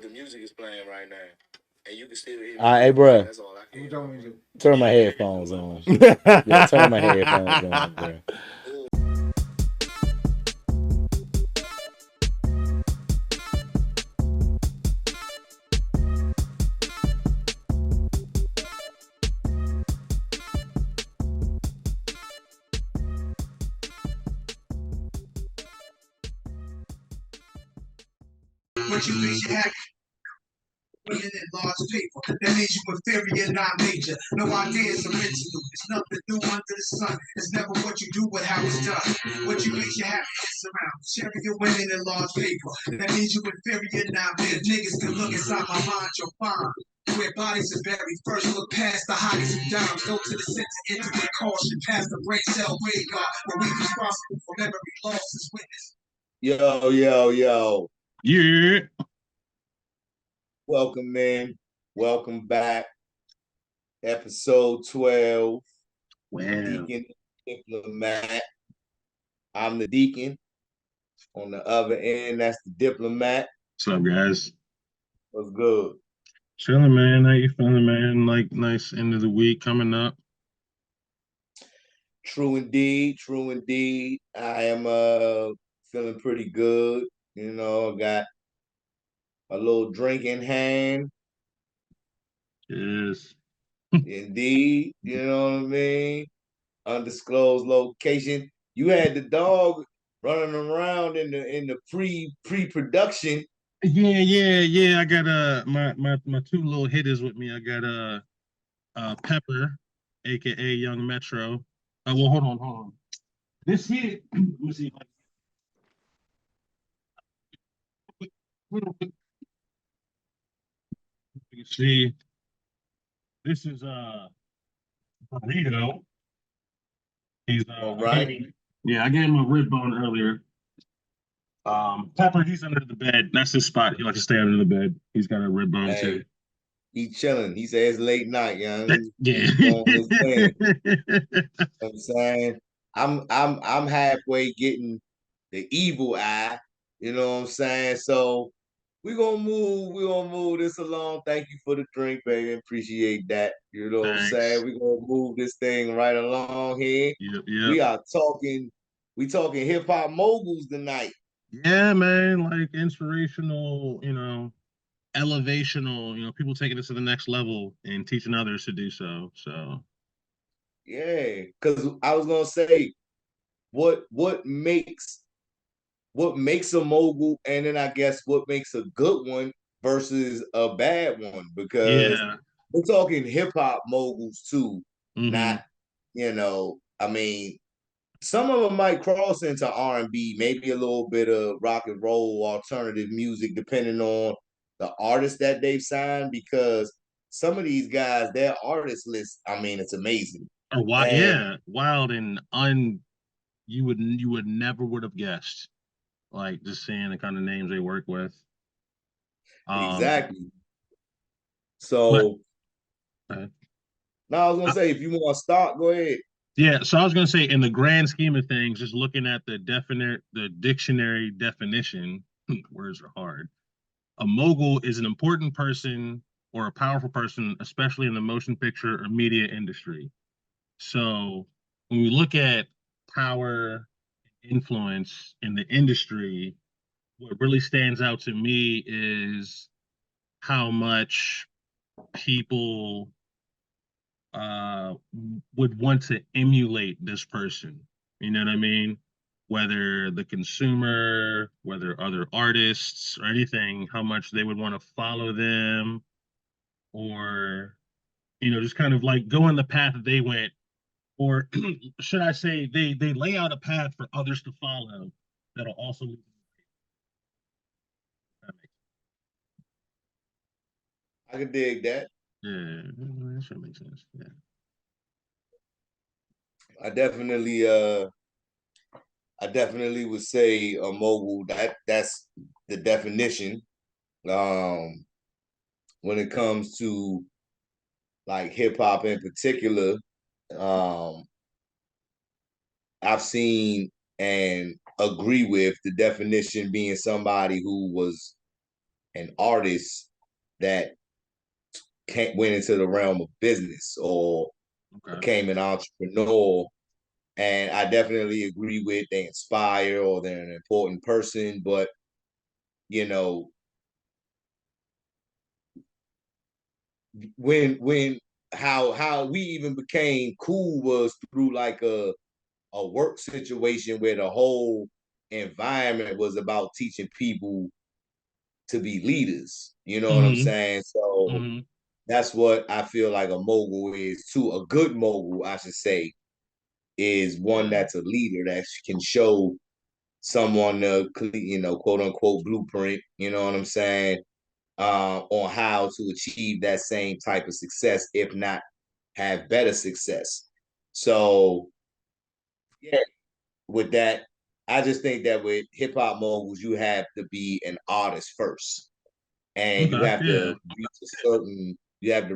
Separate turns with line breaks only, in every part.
the music is playing right now, and you can still hear me.
All right, hey, bro.
That's all I can.
Turn my headphones on. Yeah, turn my headphones on, bro.
What you think you have winning in large paper. That means you inferior, not major. No ideas original. There's nothing new under the sun. It's never what you do, but how it's done. What you think you have is around. Sharing your winning in large paper. That means you inferior, not major. Niggas can look inside my mind, you'll find. Where bodies are buried, first look past the hotties and dimes, go to the center, enter with caution, past the brain cell radar, where we responsible for memory loss as witness.
Yo.
Yeah.
Welcome, man. Welcome back. Episode 12.
Wow.
Deakkon Diplomat. I'm the Deakkon. On the other end, that's the Diplomat.
What's up, guys?
What's good?
Chilling, man. How you feeling, man? Like, nice end of the week coming up.
True indeed. I am feeling pretty good. You know, I got a little drink in hand.
Yes.
Indeed. You know what I mean? Undisclosed location. You had the dog running around in the pre-production.
Yeah. I got my two little hitters with me. I got Pepper, aka Young Metro. Well, hold on. This here, let me see. You can see this is Burrito. He's
All right.
Yeah, I gave him a rib bone earlier. Pepper, he's under the bed. That's his spot. He likes to stay under the bed. He's got a rib bone too.
He chilling. He says it's late night, young.
Yeah.
He's doing his thing. You know what I'm saying? I'm halfway getting the evil eye. You know what I'm saying? So we're gonna move this along. Thank you for the drink, baby. Appreciate that. You know what I'm saying? We're gonna move this thing right along here.
Yep.
We talking hip hop moguls tonight.
Yeah, man, like inspirational, elevational, people taking this to the next level and teaching others to do so. So
yeah, because I was gonna say what makes a mogul, and then I guess what makes a good one versus a bad one, because we're talking hip hop moguls too, not I mean, some of them might cross into R&B, maybe a little bit of rock and roll, alternative music, depending on the artist that they've signed, because some of these guys, their artist list, I mean, it's amazing.
Wild and you would never would have guessed, like just seeing the kind of names they work with.
Exactly. So now I was gonna say, if you want to start, go ahead.
Yeah, so I was gonna say, in the grand scheme of things, just looking at the dictionary definition, words are hard. A mogul is an important person or a powerful person, especially in the motion picture or media industry. So when we look at power, influence in the industry, what really stands out to me is how much people would want to emulate this person. You know what I mean? Whether the consumer, whether other artists or anything, how much they would want to follow them, or just kind of like go on the path that they went, or should I say they lay out a path for others to follow that'll also lead them.
I could dig that.
Yeah, that should make sense. Yeah.
I definitely would say a mogul. That's the definition. When it comes to like hip hop in particular, I've seen and agree with the definition being somebody who was an artist that went into the realm of business or became an entrepreneur. And I definitely agree with they inspire or they're an important person, but you know, when how we even became cool was through like a work situation where the whole environment was about teaching people to be leaders. You know what I'm saying? So that's what I feel like a mogul is too. A good mogul, I should say, is one that's a leader that can show someone the quote unquote blueprint. You know what I'm saying? On how to achieve that same type of success, if not have better success. So yeah, with that, I just think that with hip hop moguls, you have to be an artist first, and you have to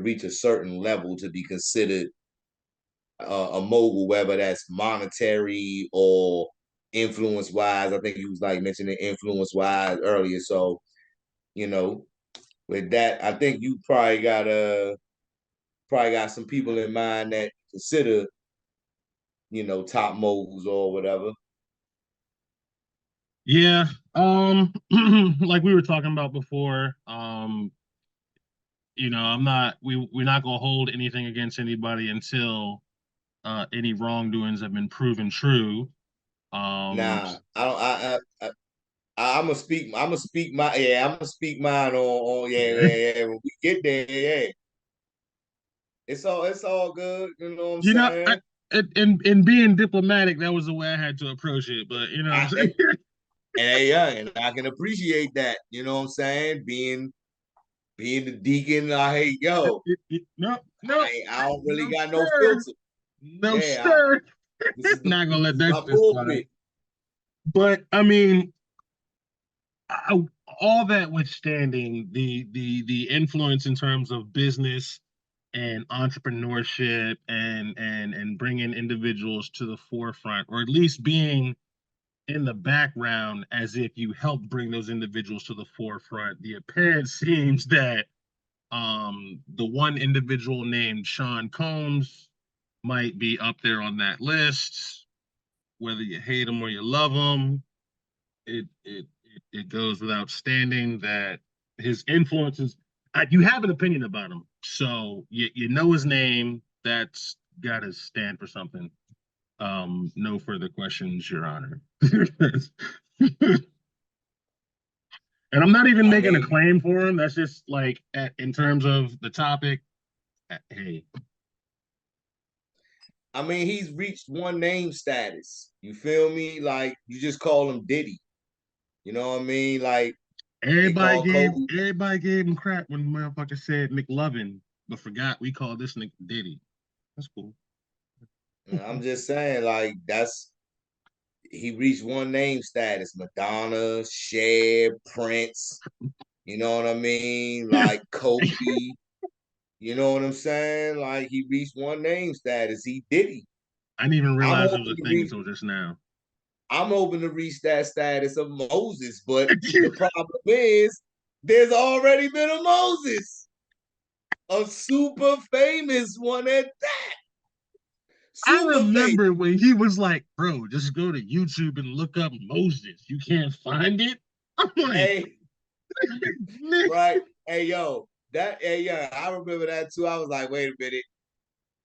reach a certain level to be considered a mogul, whether that's monetary or influence wise. I think he was like mentioning influence wise earlier. So you know, with that, I think you probably got some people in mind that consider top moguls or whatever.
Yeah. Like we were talking about before, we're not gonna hold anything against anybody until any wrongdoings have been proven true.
Nah, I don't. I'm gonna speak. I'm gonna speak my. Yeah, I'm gonna speak mine on. Yeah,
Yeah.
yeah, yeah. When we get there, yeah, it's all good. You know what I'm
You know,
saying?
in being diplomatic, that was the way I had to approach it. But you know what I'm saying?
And I can appreciate that. You know what I'm saying? Being the deacon, I hate
No, no,
I don't really
no,
got no
sir.
filter.
No,
Yeah,
sir.
this is
Not gonna let
this is
that
my
shit slide.
pulpit.
But I mean, all that withstanding, the influence in terms of business and entrepreneurship and bringing individuals to the forefront, or at least being in the background as if you help bring those individuals to the forefront. The apparent seems that the one individual named Sean Combs might be up there on that list. Whether you hate him or you love him, it goes without standing that his influences. You have an opinion about him, so you know his name. That's got to stand for something. No further questions, Your Honor. And I'm not even
I
making a
mean,
claim for him. That's just like in terms of the topic. Hey,
he's reached one name status. You feel me? Like you just call him Diddy. You know what I mean? Like they call Kobe.
everybody gave him crap when the motherfucker said McLovin, but forgot we call this nigga Diddy. That's cool.
I'm just saying, like he reached one name status. Madonna, Cher, Prince. You know what I mean? Like Kobe. You know what I'm saying? Like he reached one name status. He Diddy.
I didn't even
I'm
realize it was
hoping
a
to
thing
reach.
until just now.
I'm hoping to reach that status of Moses, but the problem is there's already been a Moses, a super famous one at that.
I
Super famous.
remember when he was like, bro, just go to YouTube and look up Moses. You can't find it? I'm like,
Hey, right? Hey, yo, I remember that too. I was like, wait a minute.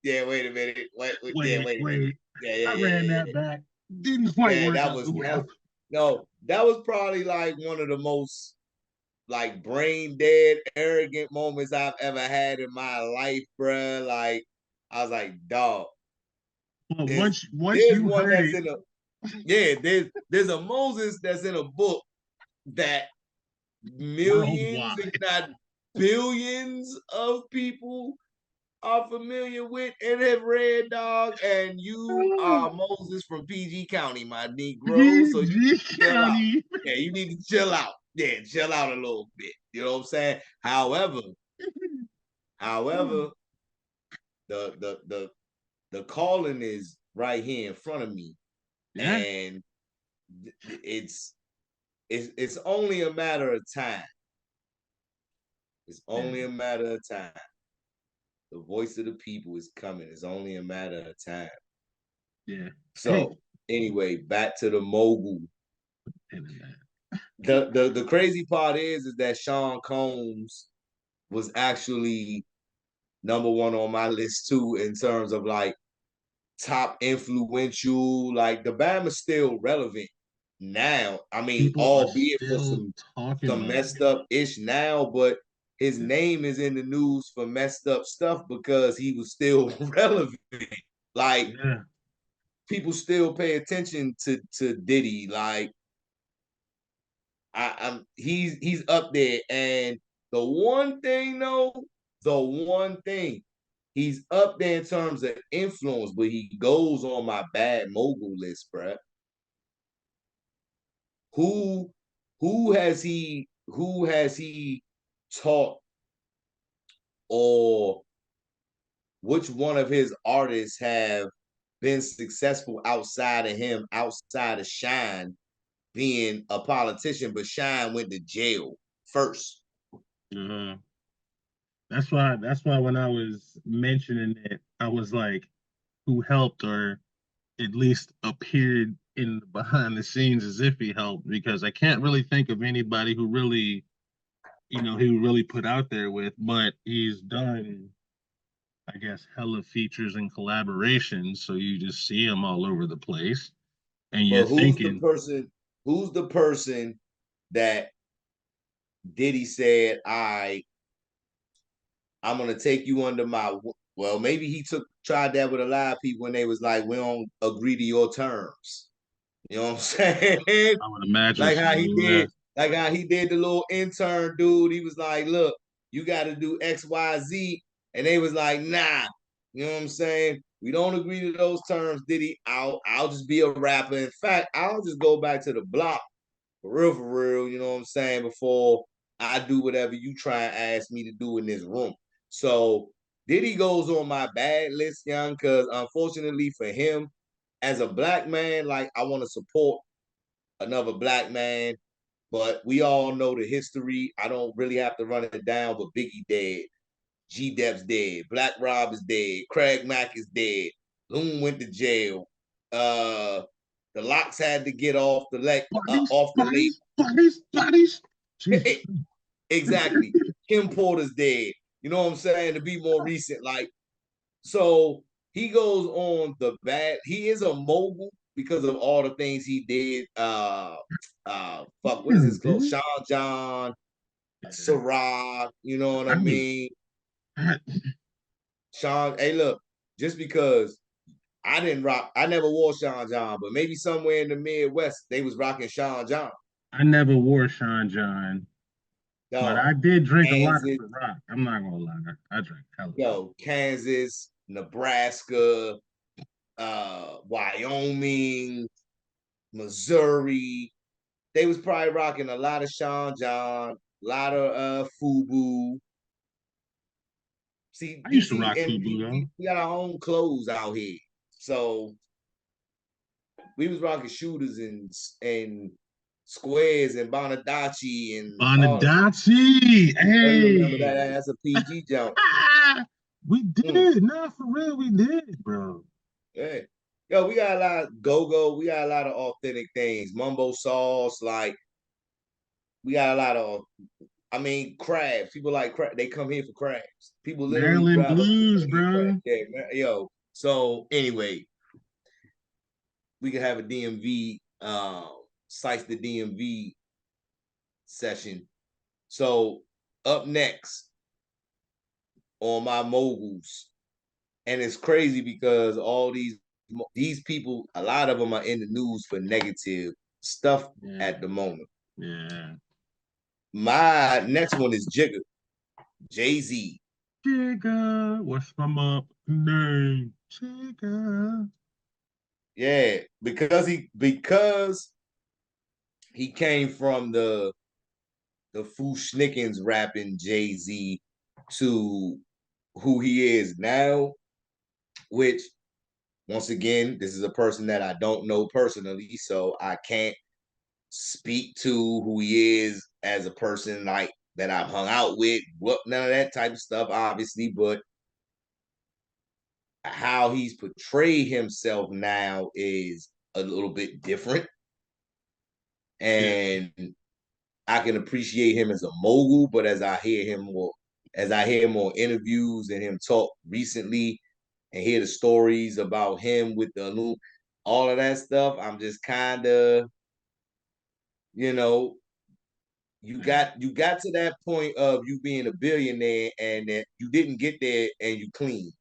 Yeah, wait a minute. Wait a minute.
wait.
Yeah,
I
yeah, yeah,
ran
yeah,
that
yeah.
back. Didn't quite
Man,
work
that
out
was
the way I
no, that was probably like one of the most like brain dead, arrogant moments I've ever had in my life, bruh. Like, I was like, dog,
well,
there's
once
there's
you
one
heard
that's
it
in a there's a Moses that's in a book that millions, if
worldwide,
not billions, of people are familiar with and have read, dog. And you are Moses from PG County, my Negro. So you
PG
chill out.
County.
Yeah, you need to chill out. Yeah, chill out a little bit. You know what I'm saying? However, the calling is right here in front of me,
Yeah,
and it's only a matter of time It's only a matter of time. The voice of the people is coming. It's only a matter of time.
Yeah.
So anyway, back to the mogul.
Internet.
The crazy part is that Sean Combs was actually number one on my list too in terms of like top influential. Like the Bam is still relevant now. I mean,
People are
albeit for
still talking
some
about it.
messed up ish now, but his name is in the news for messed up stuff because he was still relevant. Like
Yeah.
people still pay attention to Diddy. Like I'm he's up there. And the one thing though, the one thing, he's up there in terms of influence, but he goes on my bad mogul list, bruh. Who who has he taught, or which one of his artists have been successful outside of him, outside of Shine being a politician, but Shine went to jail first.
Uh, that's why when I was mentioning it, I was like, who helped or at least appeared in behind the scenes as if he helped, because I can't really think of anybody who really, he really put out there with, but he's done, I guess, hella features and collaborations. So you just see him all over the place. And you're
But who's the
thinking,
person? Who's the person that Diddy said, I'm gonna take you under my, well, maybe he tried that with a lot of people when they was like, we don't agree to your terms. You know what I'm saying?
I would imagine
Like
so.
how he
Yeah.
did, like how he did the little intern dude. He was like, look, you gotta do XYZ. And they was like, nah. You know what I'm saying? We don't agree to those terms, Diddy. I'll just be a rapper. In fact, I'll just go back to the block for real, you know what I'm saying, before I do whatever you try and ask me to do in this room. So Diddy goes on my bad list, young, because unfortunately for him, as a black man, like I want to support another black man, but we all know the history. I don't really have to run it down, but Biggie dead, G Dep's dead, Black Rob is dead, Craig Mack is dead, Loon went to jail. The Locks had to get
Bodies,
off the label.
bodies, bodies, bodies. Jesus.
Exactly. Kim Porter's dead. You know what I'm saying? To be more recent, like, so he goes on the bad. He is a mogul because of all the things he did. What is his close? Sean John,
Yeah.
Ciroc, you know what I
Right.
mean? Sean, hey, look, just because I never wore Sean John, but maybe somewhere in the Midwest they was rocking Sean John.
I never wore Sean John, but
Yo,
I did drink a lot of
Kansas,
Ciroc. I'm not gonna lie, I drank hella.
Kansas, Nebraska, Wyoming, Missouri. They was probably rocking a lot of Sean John, a lot of Fubu. See,
I
you
used to
see,
rock
and
Fubu though.
we got our own clothes out here. So we was rocking shooters and squares and Bonadachi and all.
Bonadazzi,
Oh, you remember
hey.
that? That's a PG jump.
We
Mm,
did, nah, for real, we did, bro.
yeah. Yo, we got a lot of go-go. We got a lot of authentic things. Mumbo sauce, like we got a lot of, I mean, crabs. People like crab. They come here for crabs. People literally
Maryland
drive up here
Blues,
to get crabs.
bro.
Yeah, man. Yo. So anyway, we can have a DMV, Sites the DMV session. So up next on my moguls, and it's crazy because all these people, a lot of them are in the news for negative stuff
Yeah,
at the moment.
yeah.
My next one is Jigga, Jay-Z.
Jigga, what's my name? Jigga.
Yeah, because he came from the Fu-Schnickens rapping Jay-Z to who he is now, which once again, this is a person that I don't know personally, so I can't speak to who he is as a person. Like that I've hung out with, none of that type of stuff, obviously, but how he's portrayed himself now is a little bit different. And I can appreciate him as a mogul, but as I hear more interviews and him talk recently and hear the stories about him with the new, all of that stuff, I'm just kind of, you know, you got to that point of you being a billionaire and that you didn't get there and you clean.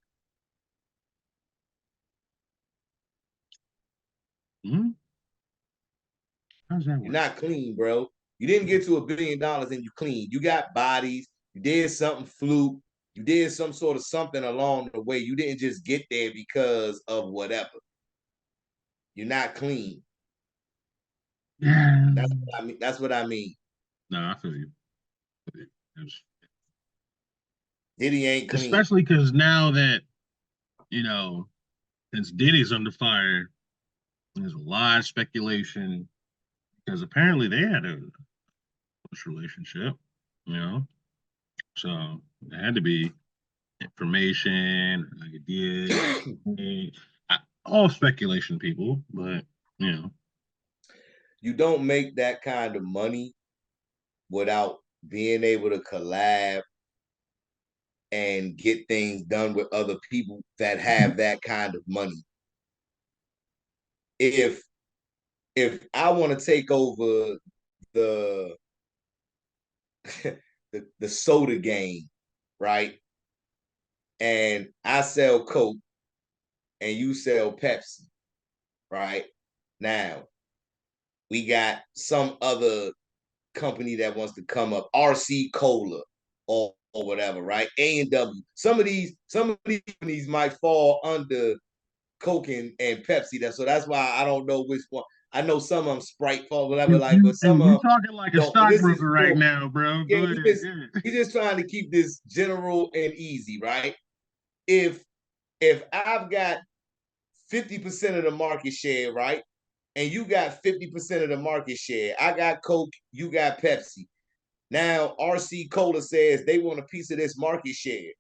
Hmm? How's that
You're
work?
not clean, bro. You didn't get to $1 billion and you clean. You got bodies. You did something fluke. You did some sort of something along the way. You didn't just get there because of whatever. You're not clean.
Yeah.
That's what I mean. That's what I mean.
No, I feel you. It's-
Diddy ain't clean.
Especially because now that, you know, since Diddy's under fire, there's a lot of speculation because apparently they had a close relationship, you know, so it had to be information, ideas, all speculation, people, but you know,
You don't make that kind of money without being able to collab and get things done with other people that have that kind of money. If I want to take over the the soda game, right? And I sell Coke and you sell Pepsi, right? Now we got some other company that wants to come up, RC Cola or whatever, right? A&W. Some of these companies might fall under Coke and Pepsi. That's why I don't know which one. I know some of them Sprite fall, whatever, like, but
hey,
some of
you
them
talking like a
don't. But this is
stockbroker right
more,
now, bro.
yeah,
Go ahead. Yeah.
we just trying to keep this general and easy, right? If I've got 50% of the market share, right? And you got 50% of the market share. I got Coke, you got Pepsi. Now RC Cola says they want a piece of this market share.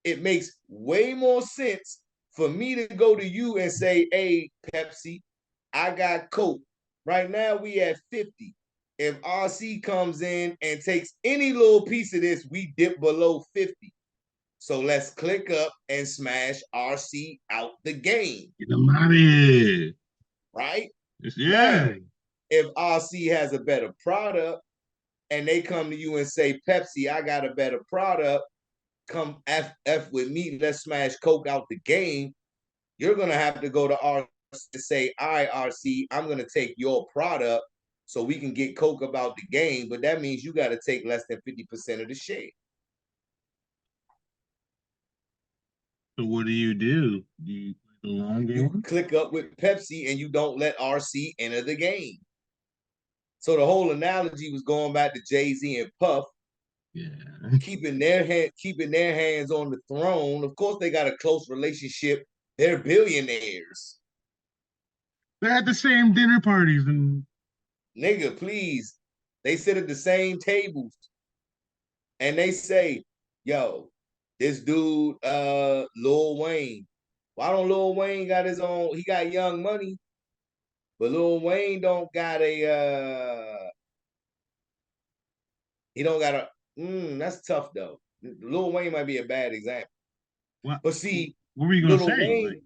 It makes way more sense for me to go to you and say, hey, Pepsi, I got Coke. Right now we at 50. If RC comes in and takes any little piece of this, we dip below 50. So let's click up and smash RC out the game.
Get them out of here.
Right?
Yeah.
Now, if RC has a better product and they come to you and say, Pepsi, I got a better product, come F with me, let's smash Coke out the game, you're going to have to go to RC and say, all right, RC, I'm going to take your product so we can get Coke about the game, but that means you got to take less than 50% of the share.
So what do? Do you play the long
You
game?
click up with Pepsi and you don't let RC enter the game. So the whole analogy was going back to Jay-Z and Puff,
Yeah.
keeping their hands on the throne. Of course, they got a close relationship. They're billionaires.
They're at the same dinner parties and
Nigga, please. They sit at the same tables and they say, yo, this dude, Lil Wayne. Why don't Lil Wayne got his own? He got Young Money, but Lil Wayne don't got he don't got a, that's tough though. Lil Wayne might be a bad example.
what
But see,
what were you gonna
Lil
say?
Wayne,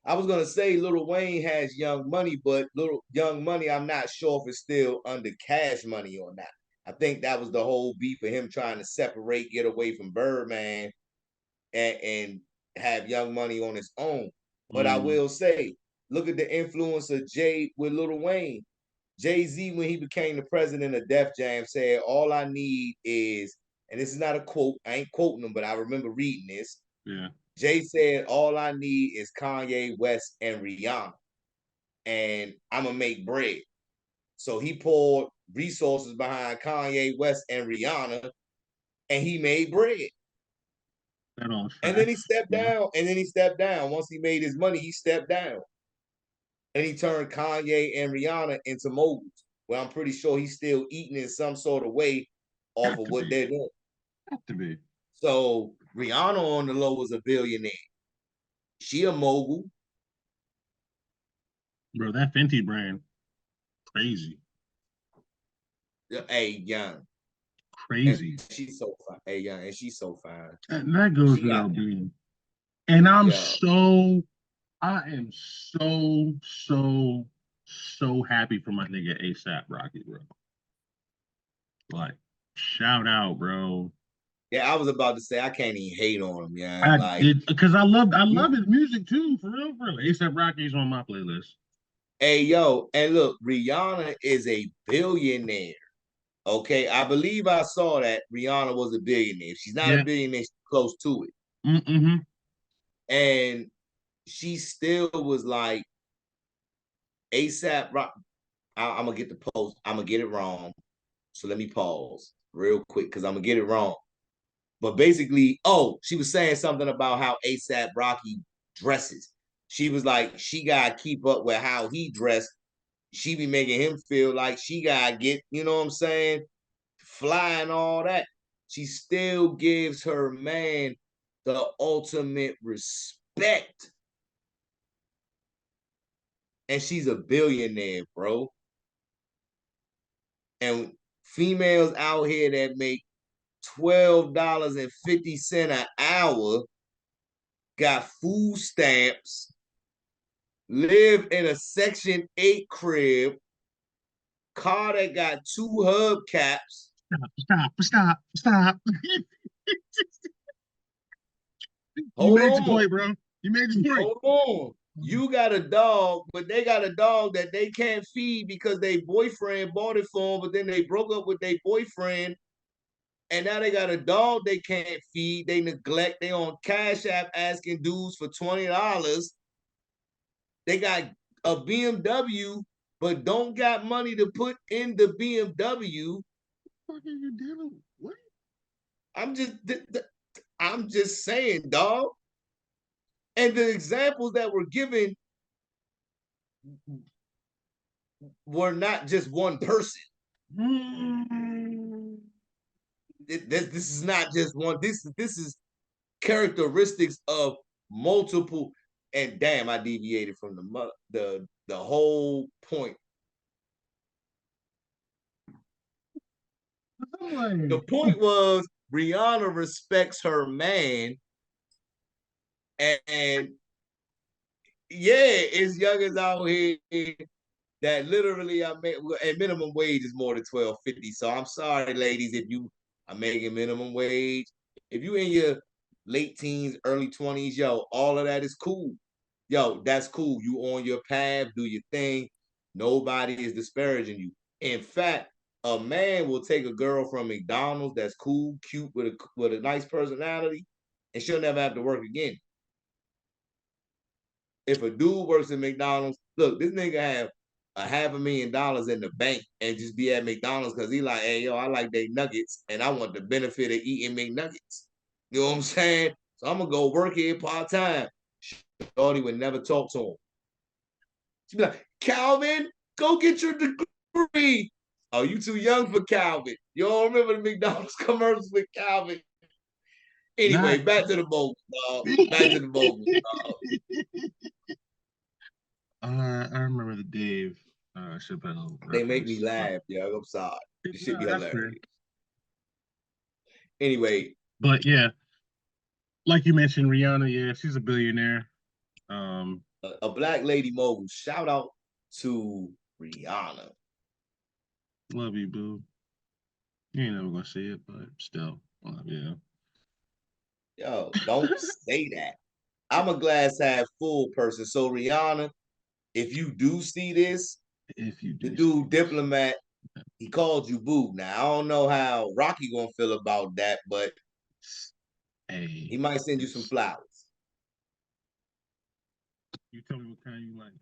I was gonna say Lil Wayne has Young Money, but Little Young Money, I'm not sure if it's still under Cash Money or not. I think that was the whole beef of him trying to separate, get away from Birdman, and have Young Money on his own. But I will say, look at the influence of Jay with Lil Wayne. Jay-Z, when he became the president of Def Jam, said, all I need is, and this is not a quote, I ain't quoting him, but I remember reading this.
Yeah.
Jay said, all I need is Kanye West and Rihanna, and I'm going to make bread. So he poured resources behind Kanye West and Rihanna, and he made bread.
That all
And then he
facts.
stepped
Yeah.
down. Once he made his money, he stepped down. And he turned Kanye and Rihanna into moguls. Well, I'm pretty sure he's still eating in some sort of way off of what they're doing.
Got to be.
So Rihanna on the low was a billionaire. She a mogul.
Bro, that Fenty brand, crazy.
Hey, young.
Crazy.
And she's so fine. Hey, young, and she's so fine.
And that goes
She
without
got,
being. And I am so happy for my nigga ASAP Rocky, bro. Like, shout out, bro.
yeah, I was about to say I can't even hate on him, yeah.
I
Like,
did because I love his music too, for real, for real. ASAP Rocky's on my playlist.
hey, yo, and look, Rihanna is a billionaire. Okay, I believe I saw that Rihanna was a billionaire. If she's not a
Yeah.
billionaire, she's close to it.
Mm-hmm.
And she still was like, ASAP Rock. I'm gonna get the post. I'm gonna get it wrong. So let me pause real quick because I'm gonna get it wrong. But basically, she was saying something about how ASAP Rocky dresses. She was like, she gotta keep up with how he dressed. She be making him feel like she gotta get, you know what I'm saying, fly and all that. She still gives her man the ultimate respect. And she's a billionaire, bro. And females out here that make $12.50 an hour, got food stamps, live in a Section 8 crib, car that got 2 hubcaps.
Stop. You made your point, bro. You made your point.
Hold on. You got a dog, but they got a dog that they can't feed because their boyfriend bought it for them, but then they broke up with their boyfriend. And now they got a dog they can't feed. They neglect. They on Cash App asking dudes for $20. They got a BMW, but don't got money to put in the BMW.
What are you dealing with? What?
I'm just saying, dog. And the examples that were given were not just one person. This is not just one. This is characteristics of multiple. And damn, I deviated from the whole point. The point was Rihanna respects her man, and yeah, it's youngers out here that literally and minimum wage is more than $12.50. So I'm sorry, ladies, if you are making minimum wage. If you in your late teens, early 20s, yo, all of that is cool. Yo, that's cool. You on your path, do your thing. Nobody is disparaging you. In fact, a man will take a girl from McDonald's that's cool, cute, with a nice personality, and she'll never have to work again. If a dude works at McDonald's, look, this nigga have $500,000 in the bank and just be at McDonald's because he like, hey, yo, I like they nuggets and I want the benefit of eating McNuggets. You know what I'm saying? So I'm gonna go work here part-time. Shorty would never talk to him. She'd be like, Calvin, go get your degree. Oh, you too young for Calvin. You don't remember the McDonald's commercials with Calvin? Anyway, back to the Moguls, dog. Back to the Moguls, dog.
I remember the Dave Chappelle.
They make me
reference.
laugh, yo. I'm sorry. This should be
That's
hilarious.
fair.
Anyway,
but yeah, like you mentioned, Rihanna, yeah, she's a billionaire.
A black lady mogul. Shout out to Rihanna.
Love you, boo. You ain't never gonna see it, but still, yeah.
Yo, don't say that. I'm a glass half full person. So Rihanna, if you do see this, the dude Diplomat, he called you boo. Now I don't know how Rocky gonna feel about that, but he might send you some flowers.
You tell me what kind you like,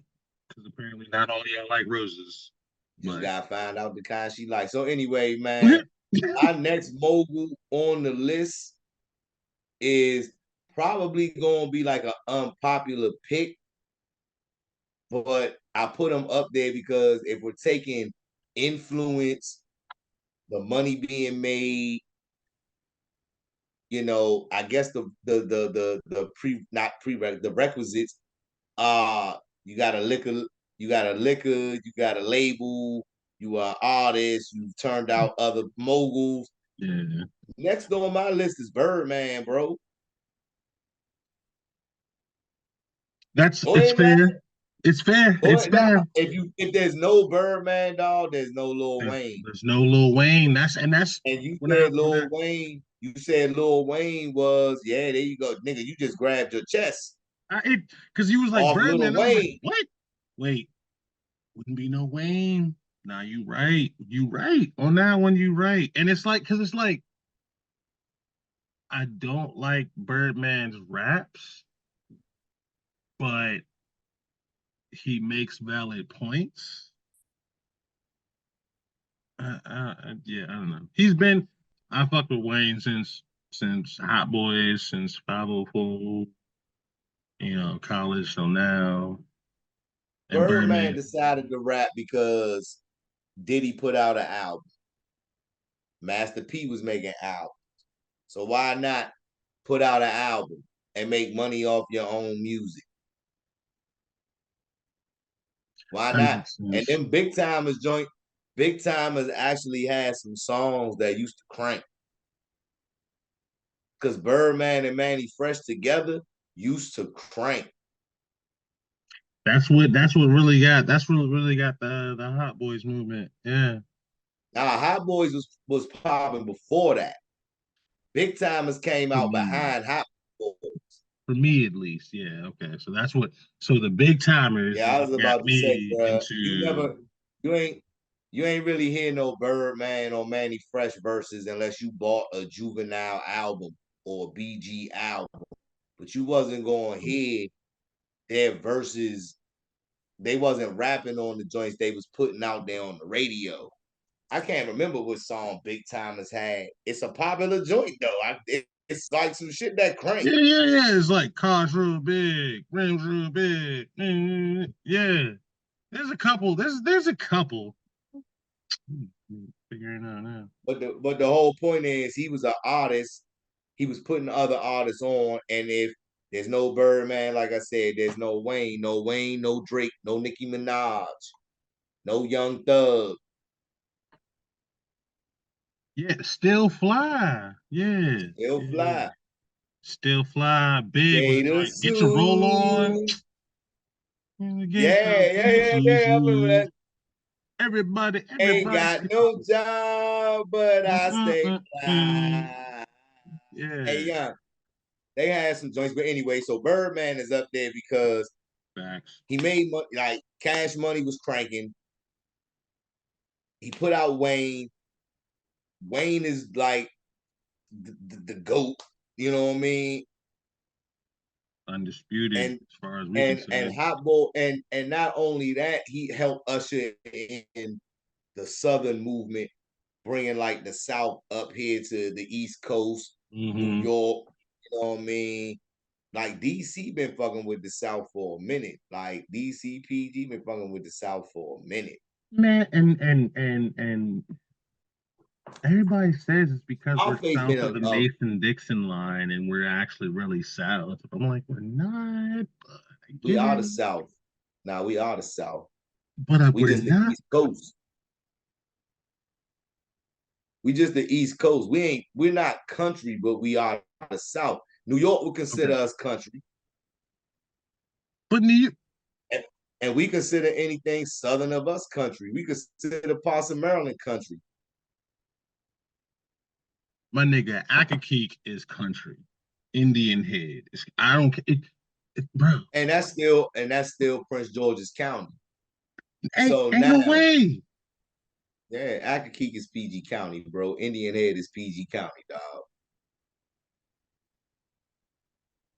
because apparently not all y'all like roses.
Just gotta find out the kind she likes. So anyway, man, our next mogul on the list is probably gonna be like an unpopular pick, but I put him up there because if we're taking influence the money being made, you know, I guess the requisites. You got a liquor, you got a liquor, you got a label, you are artist, you've turned out other moguls.
Yeah.
Next on my list is Birdman, bro.
That's
Go
it's
ahead now.
fair. It's fair.
Go
It's
ahead now.
fair.
If there's no Birdman, dog, there's no Lil
There's,
Wayne.
there's no Lil Wayne. That's
And you
when I
said Lil Wayne. You said Lil Wayne was, yeah, there you go, nigga. You just grabbed your chest
because you was like
off Lil
Birdman. I was like,
Wayne.
what? Wait, wouldn't be no Wayne. Nah, you right. You right. On that one, you right. And it's like, because it's like, I don't like Birdman's raps, but he makes valid points. Yeah, I don't know. I fucked with Wayne since Hot Boys, since 504, college till now. And
Birdman
Birdman,
decided to rap because Diddy put out an album. Master P was making albums. So why not put out an album and make money off your own music? Why
that
not?
makes
And
sense.
them Big Timers actually had some songs that used to crank. Because Birdman and Manny Fresh together used to crank.
That's what really got the Hot Boys movement. Yeah.
Now Hot Boys was popping before that. Big Timers came
For
out
me.
behind Hot Boys.
For me at least. Yeah, okay. So the big timers
Yeah,
is
I
what
was
got
about to say,
me
bro,
into
you ain't really hear no Birdman or Manny Fresh verses unless you bought a Juvenile album or a BG album. But you wasn't going to hear their verses. They wasn't rapping on the joints they was putting out there on the radio. I can't remember what song Big Timers had. It's a popular joint though. It's like some shit that crank.
yeah. It's like cars real big, rims real big. Yeah. There's a couple. Figuring out now.
But the whole point is he was an artist. He was putting other artists on, and if there's no Birdman, like I said, there's no Wayne, no Drake, no Nicki Minaj, no Young Thug.
Yeah, still fly. Yeah.
Still
Yeah.
fly.
Still fly. Big was
Gator
like, get your roll on.
suit.
Get your
Yeah. I remember that. Ain't
Everybody.
got no job, but I stay
Mm.
fly. Hey,
Yeah.
yeah, they had some joints, but anyway, so Birdman is up there because
Facts.
he made money, like Cash Money was cranking. He put out Wayne. Wayne is like the goat, you know what I mean?
Undisputed
And
as far as we can say.
Hot Boy, and not only that, he helped usher in the Southern movement, bringing like the South up here to the East Coast, New
Mm-hmm.
York. You know what I mean? Like DC been fucking with the South for a minute. Like DCPG been fucking with the South for a minute.
Man, and everybody says it's because
Our
we're
face
south
been
of the Mason-Dixon line and we're actually really south. I'm like, we're not, but I
we
get
are
it.
the South. Now we are the South.
But
We
we're
just the
not.
East Coast. We just the East Coast. We're not country, but we are the South. New York would consider
Okay.
us country.
But New York,
And, and we consider anything southern of us country. We consider parts of Maryland country.
my nigga, Akakeek is country. Indian head. I don't bro.
And that's still Prince George's County. So
Ain't no
now,
way.
yeah, Akakeek is PG County, bro. Indian Head is PG County, dog.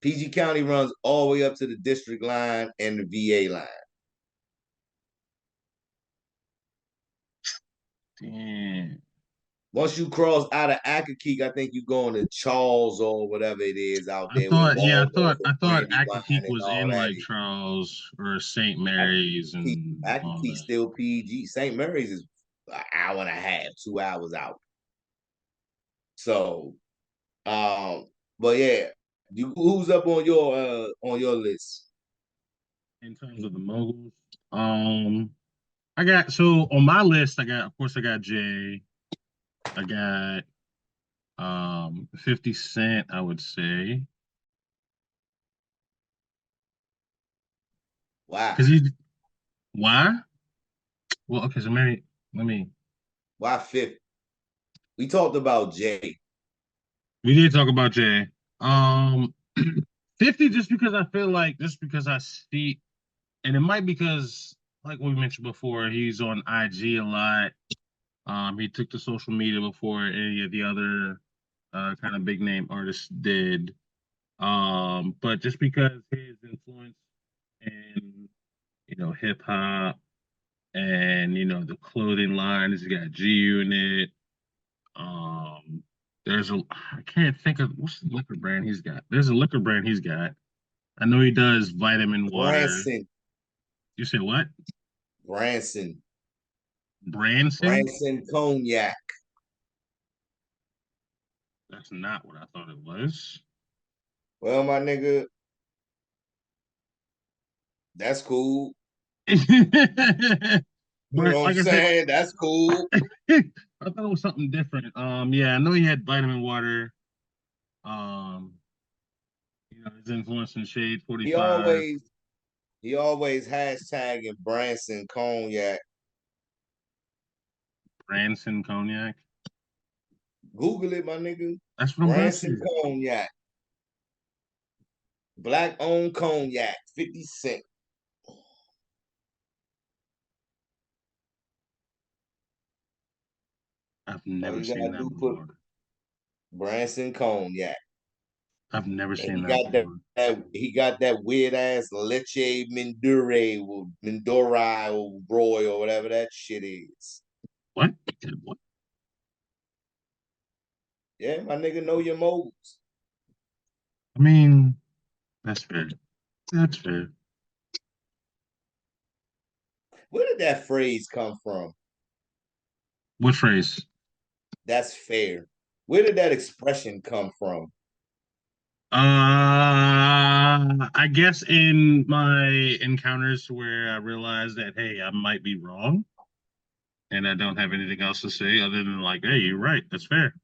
PG County runs all the way up to the district line and the VA line.
Damn.
Once you cross out of Akakeek, I think you going to Charles or whatever it is out
I
there where
thought, yeah,
Waldorf and
I thought
Brandywine
Akakeek
and
was
all
in
that
like
is.
Charles or St. Mary's and all
Akakeek
that.
still PG. St. Mary's is an hour and a half, 2 hours out. So, but yeah, who's up on your list?
In terms of the moguls, I got so on my list. Of course, I got Jay. I got 50 Cent. I would say
Why?
because he why? Well, okay, so maybe let me.
Why 50? We talked about Jay.
We did talk about Jay. Um, 50 just because I feel like just because I see, and it might because like we mentioned before, he's on IG a lot. He took to social media before any of the other kind of big name artists did. But just because his influence in hip hop and the clothing line, he's got G Unit. Um, I can't think of what's the liquor brand he's got. There's a liquor brand he's got. I know he does vitamin water.
Branson.
You said what?
Branson.
Branson?
Branson Cognac.
That's not what I thought it was.
Well, my nigga, that's cool. You
But
know what I'm
like I said,
saying? That's cool.
I thought it was something different. Yeah, I know he had vitamin water. Um, his influence in Shade
He
45,
always he always hashtagging Branson Cognac.
Branson Cognac.
Google it, my nigga.
That's what I'm going
Branson
to.
Cognac. Black owned cognac, 50 Cent.
I've
All
never
you
seen
gotta
that
do put
before.
Branson Cognac.
I've never
And
seen
he
that
got that,
before.
he got that weird ass leche Mindore or Roy or whatever that shit is.
What? What?
Yeah, my nigga know your moguls.
I mean, that's fair. That's fair.
Where did that phrase come from?
What phrase?
That's fair. Where did that expression come from?
I guess in my encounters where I realized that, hey, I might be wrong and I don't have anything else to say other than like, hey, you're right. That's fair.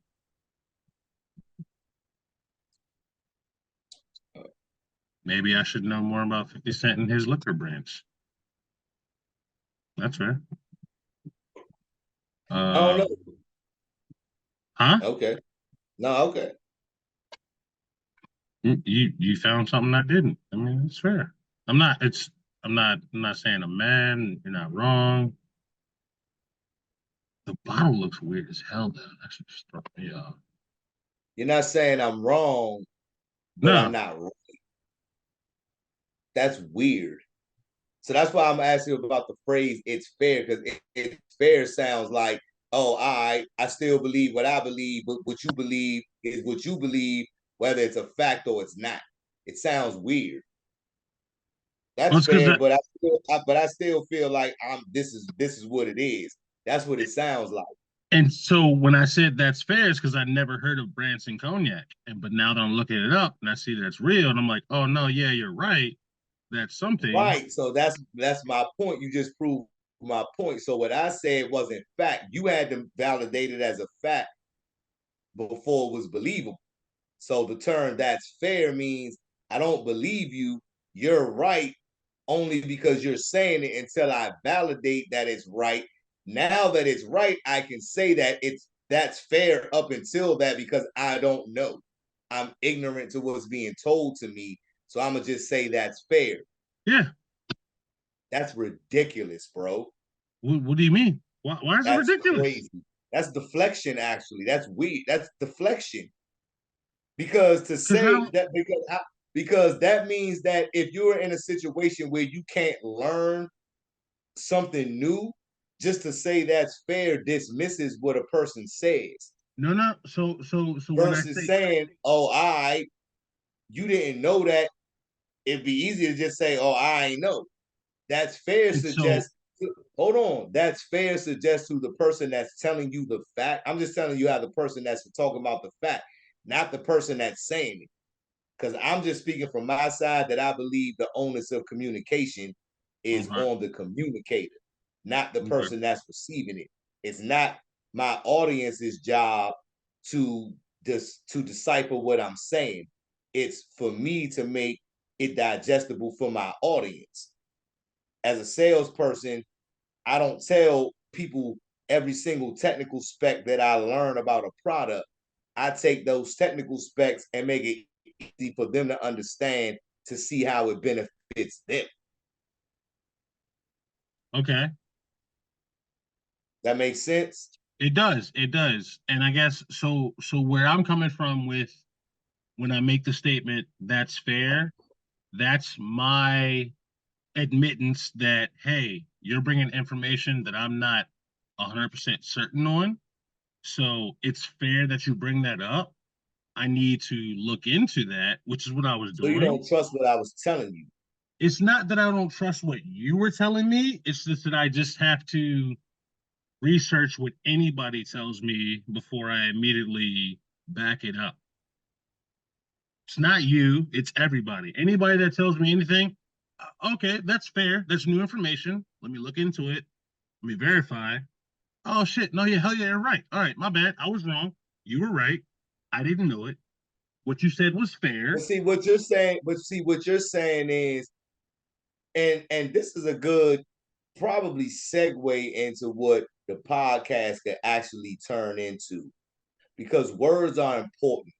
Maybe I should know more about 50 Cent and his liquor brands. That's fair.
I don't
Uh,
know.
huh?
Okay. No, okay.
You found something I didn't. I mean, it's fair. I'm not. It's. I'm not saying I'm mad. You're not wrong. The bottle looks weird as hell, though. That should just throw me off.
You're not saying I'm wrong, but I'm
No,
not wrong. That's weird. So that's why I'm asking about the phrase "it's fair" because it's fair sounds like, oh, I still believe what I believe, but what you believe is what you believe, whether it's a fact or it's not. It sounds weird.
well,
That's
it's because
fair, but I still feel like this is what it is. That's what it sounds like.
and so when I said that's fair, it's because I never heard of Branson cognac, and but now that I'm looking it up and I see that it's real, and I'm like, oh no, yeah, you're right. That's something.
Right. So that's my point. You just proved my point. So what I said wasn't fact. You had to validate it as a fact before it was believable. So the term "that's fair" means I don't believe you. You're right only because you're saying it until I validate that it's right. Now that it's right, I can say that that's fair up until that because I don't know. I'm ignorant to what's being told to me. So I'm gonna just say that's fair.
Yeah.
That's ridiculous, bro.
What do you mean? Why is it
That's
ridiculous?
crazy. That's deflection, actually. That's weird. That's deflection. Because to
Because I
say
don't.
that because that means that if you're in a situation where you can't learn something new, just to say that's fair dismisses what a person says.
No, no. So when I
Versus
say
saying, oh, you didn't know that, it'd be easier to just say, oh, I ain't know. That's fair
so
suggests hold on. That's fair suggests to the person that's telling you the fact. I'm just telling you how the person that's talking about the fact, not the person that's saying it. Because I'm just speaking from my side that I believe the onus of communication is
Okay.
on the communicator, not the
Okay.
person that's receiving it. It's not my audience's job to decipher what I'm saying. It's for me to make it digestible for my audience. As a salesperson, I don't tell people every single technical spec that I learn about a product. I take those technical specs and make it easy for them to understand to see how it benefits them.
Okay.
That makes sense?
It does. It does. And I guess so where I'm coming from with when I make the statement that's fair, that's my admittance that hey, you're bringing information that I'm not 100% certain on. So it's fair that you bring that up. I need to look into that, which is what I was
So you
doing.
don't trust what I was telling you.
It's not that I don't trust what you were telling me. It's just that I just have to research what anybody tells me before I immediately back it up. It's not you, it's everybody. Anybody that tells me anything, okay, that's fair. That's new information. Let me look into it. Let me verify. Oh shit, no, yeah, hell yeah, you're right. All right, my bad. I was wrong. You were right. I didn't know it. What you said was
But
fair.
see what you're saying, is, and this is a good probably segue into what the podcast could actually turn into because words are important.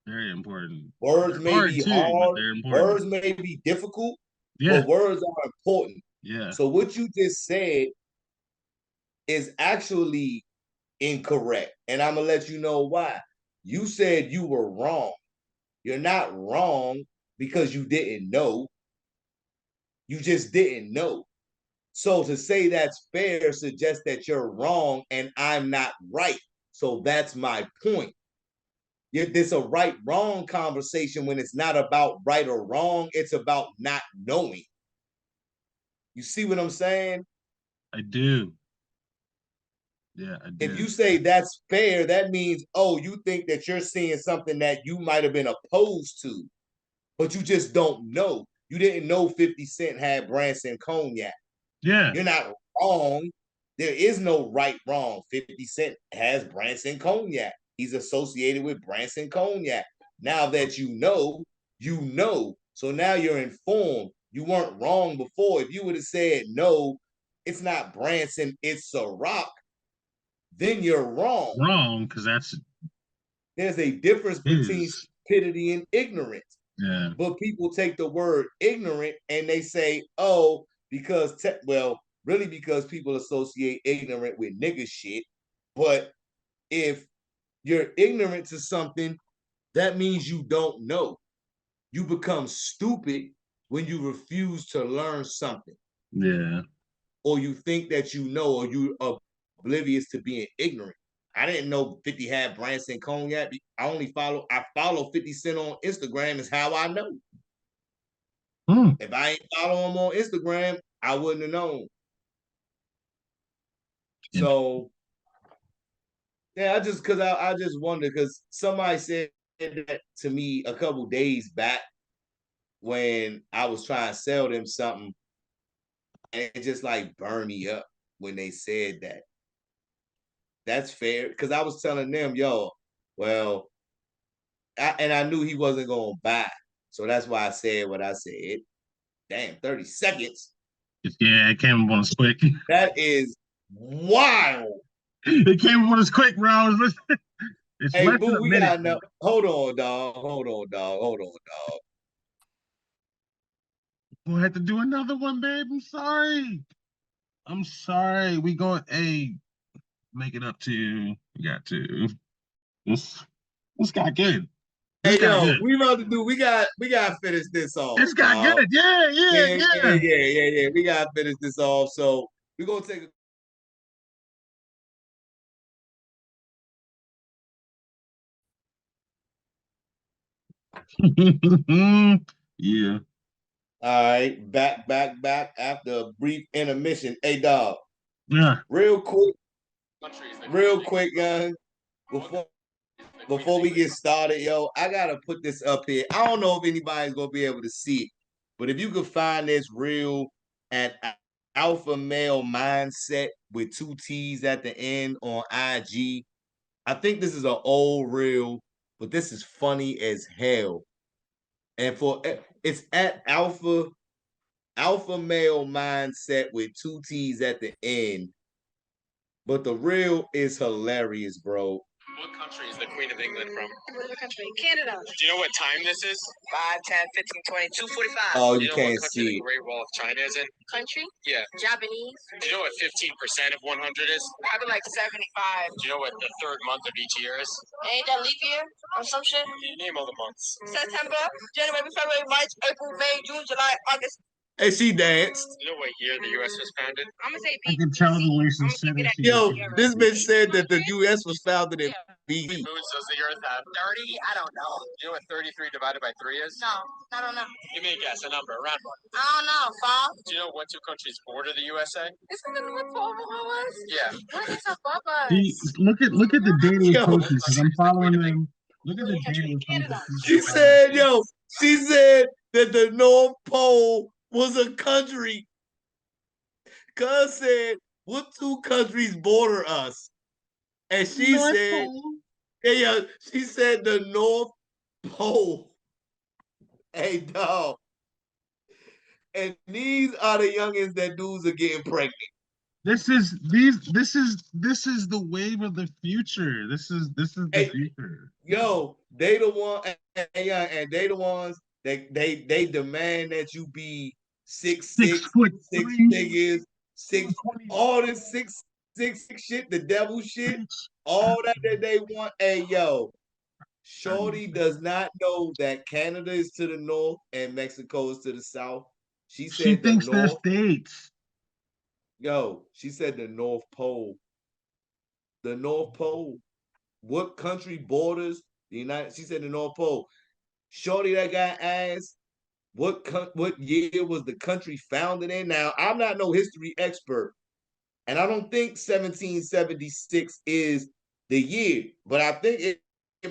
Very important.
Words
They're
may
hard
be
too, but
hard,
they're important.
words may be difficult,
Yeah,
but words are important.
yeah.
So what you just said is actually incorrect. And I'm gonna let you know why. You said you were wrong. You're not wrong because you didn't know. You just didn't know. So to say that's fair suggests that you're wrong and I'm not right. So that's my point. There's a right wrong conversation when it's not about right or wrong, it's about not knowing. You see what I'm saying?
I do. Yeah, I
If you
do.
say that's fair, that means, oh, you think that you're seeing something that you might have been opposed to, but you just don't know. You didn't know 50 Cent had Branson cognac.
Yeah.
You're not wrong. There is no right wrong. 50 Cent has Branson cognac. He's associated with Branson cognac. Now that you know, you know. So now you're informed. You weren't wrong before. If you would have said, no, it's not Branson, it's Ciroc, then you're wrong.
Wrong, because that's
There's a difference between
is.
stupidity and ignorance.
Yeah.
But people take the word ignorant and they say, oh, because, well, really because people associate ignorant with nigga shit. But if you're ignorant to something, that means you don't know. You become stupid when you refuse to learn something,
Yeah.
or you think that you know, or you are oblivious to being ignorant. I didn't know 50 had Branson cognac. I follow 50 Cent on Instagram, is how I know.
Hmm.
If I ain't follow him on Instagram, I wouldn't have known. So yeah, I just wonder because somebody said that to me a couple days back when I was trying to sell them something, and it just like burned me up when they said that. That's fair because I was telling them, yo, well, and I knew he wasn't gonna buy, so that's why I said what I said. Damn, 30 seconds.
Yeah, it came up on us quick.
That is wild.
It came up on us quick, bro. It's
Hey,
less than
boo,
a
we
minute,
got
bro.
enough. Hold on, dog. Hold on, dog. Hold on, dog.
We'll have to do another one, babe. I'm sorry. I'm sorry. We going, hey, make it up to you. We got to. This this got good. This
Hey,
got
yo,
good.
we gotta finish this off,
This got
dog.
good. Yeah, yeah, yeah.
Yeah. We gotta finish this off. So we're gonna take a
Yeah.
All right, back after a brief intermission. Hey, dog,
Yeah.
real quick, young. Before we get started, yo, I gotta put this up here. I don't know if anybody's gonna be able to see it, but if you could find this real at Alpha Male Mindset with 2 T's at the end on IG. I think this is an old reel, but this is funny as hell. And it's at Alpha Male Mindset with 2 T's at the end. But the reel is hilarious, bro.
What country is the Queen of England from?
What country? Canada.
Do you know what time this is?
5, 10, 15, 20, 2:45.
Oh,
Do
you
you know
can't
what country
see
the
it.
Great Wall of China is in?
Country?
Yeah.
Japanese.
Do you know what 15% of 100 is?
Probably like 75.
Do you know what the third month of each year is?
Ain't that leap year or some shit?
Can you name all the months?
September, January, February, March, April, May, June, July, August.
And she danced.
Do you know what year the U.S. was founded?
I'm gonna say
I
B.
can tell the way she said it.
Yo, this bitch said that the U.S. was founded in BC.
Moons does the Earth have?
30? I don't know.
Do you know what 33 divided by 3 is?
No, I don't know.
Give me a guess, a number, a round one.
I don't know, Paul.
Do you know what 2 countries border the USA?
Isn't the North Pole above us?
Yeah.
What is above us?
Look at the data with
Yo.
coaches because I'm following them. Look at the data with
Canada.
coaches.
She said that the North Pole was a country. Cuz said, what 2 countries border us? And she
North
said,
Pole.
yeah, she said the North Pole. Hey, dog. And these are the youngins that dudes are getting pregnant.
This is the wave of the future. This is the
Hey,
future.
Yo, they the one, and they the ones they demand that you be 6'6", 6
6'3",
figures, 6, all this 6'6" shit, the devil shit, all that they want. Hey, yo, Shorty does not know that Canada is to the north and Mexico is to the south. She
She
said the
thinks they're
north.
states.
Yo, she said the North Pole. The North Pole. What country borders the United? She said the North Pole. Shorty that got asked what year was the country founded in? Now, I'm not no history expert, and I don't think 1776 is the year, but I think it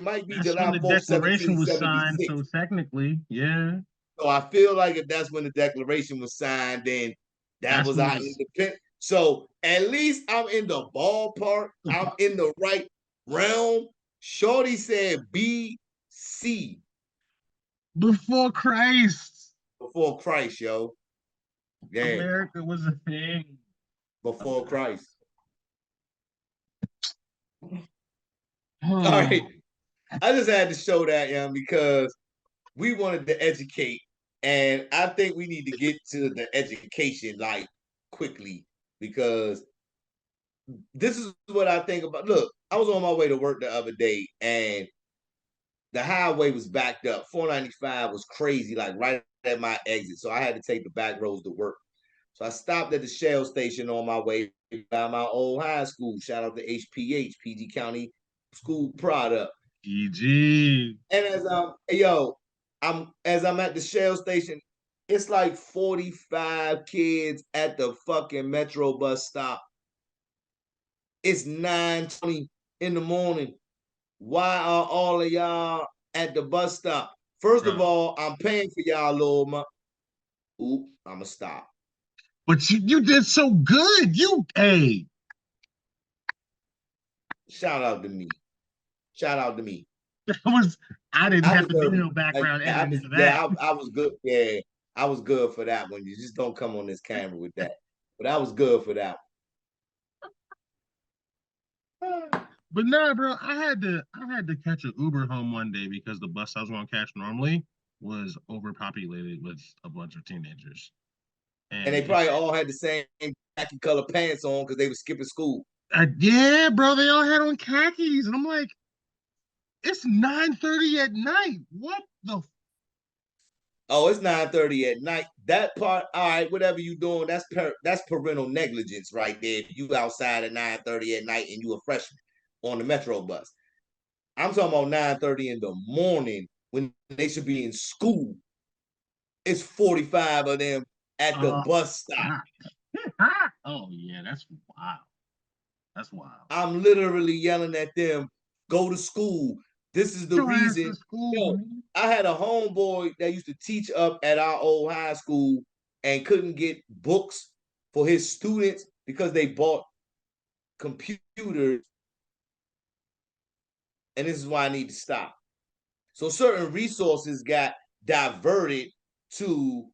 might be
That's when
July
the
4th,
Declaration was signed.
1776.
So technically, yeah.
So I feel like if that's when the Declaration was signed, then that
That's
was
when
our independence. So at least I'm in the ballpark. I'm in the right realm. Shorty said BC.
Before Christ.
Before Christ, yo. Yeah.
America was a thing.
Before Christ.
Oh.
All right. I just had to show that, young, because we wanted to educate. And I think we need to get to the education like quickly, because this is what I think about. Look, I was on my way to work the other day and the highway was backed up. 495 was crazy, like right at my exit. So I had to take the back roads to work. So I stopped at the Shell station on my way by my old high school. Shout out to HPH, PG County School Product.
GG.
And as I'm at the Shell station, it's like 45 kids at the fucking Metro bus stop. It's 9:20 in the morning. Why are all of y'all at the bus stop? First of all, I'm paying for y'all little money. Oop, I'ma stop.
But you did so good. Hey.
Shout out to me. Shout out to me.
I didn't have to do no background editing for that.
Yeah, I was good. Yeah, I was good for that one. You just don't come on this camera with that. But I was good for that one.
But nah, bro, I had to catch an Uber home one day because the bus I was gonna catch normally was overpopulated with a bunch of teenagers.
And they probably all had the same khaki color pants on because they were skipping school.
Yeah, bro, they all had on khakis, and I'm like, it's 9:30 at night. What the?
Oh, it's 9:30 at night. That part, all right, whatever you doing, that's parental negligence right there. If you outside at 9:30 at night and you a freshman on the Metro bus. I'm talking about 9:30 in the morning when they should be in school. It's 45 of them at the bus stop.
Oh yeah, that's wild. That's wild.
I'm literally yelling at them, go to school. This is the
Your ass
reason.
to school,
Yo,
man.
I had a homeboy that used to teach up at our old high school and couldn't get books for his students because they bought computers. And this is why I need to stop. So certain resources got diverted to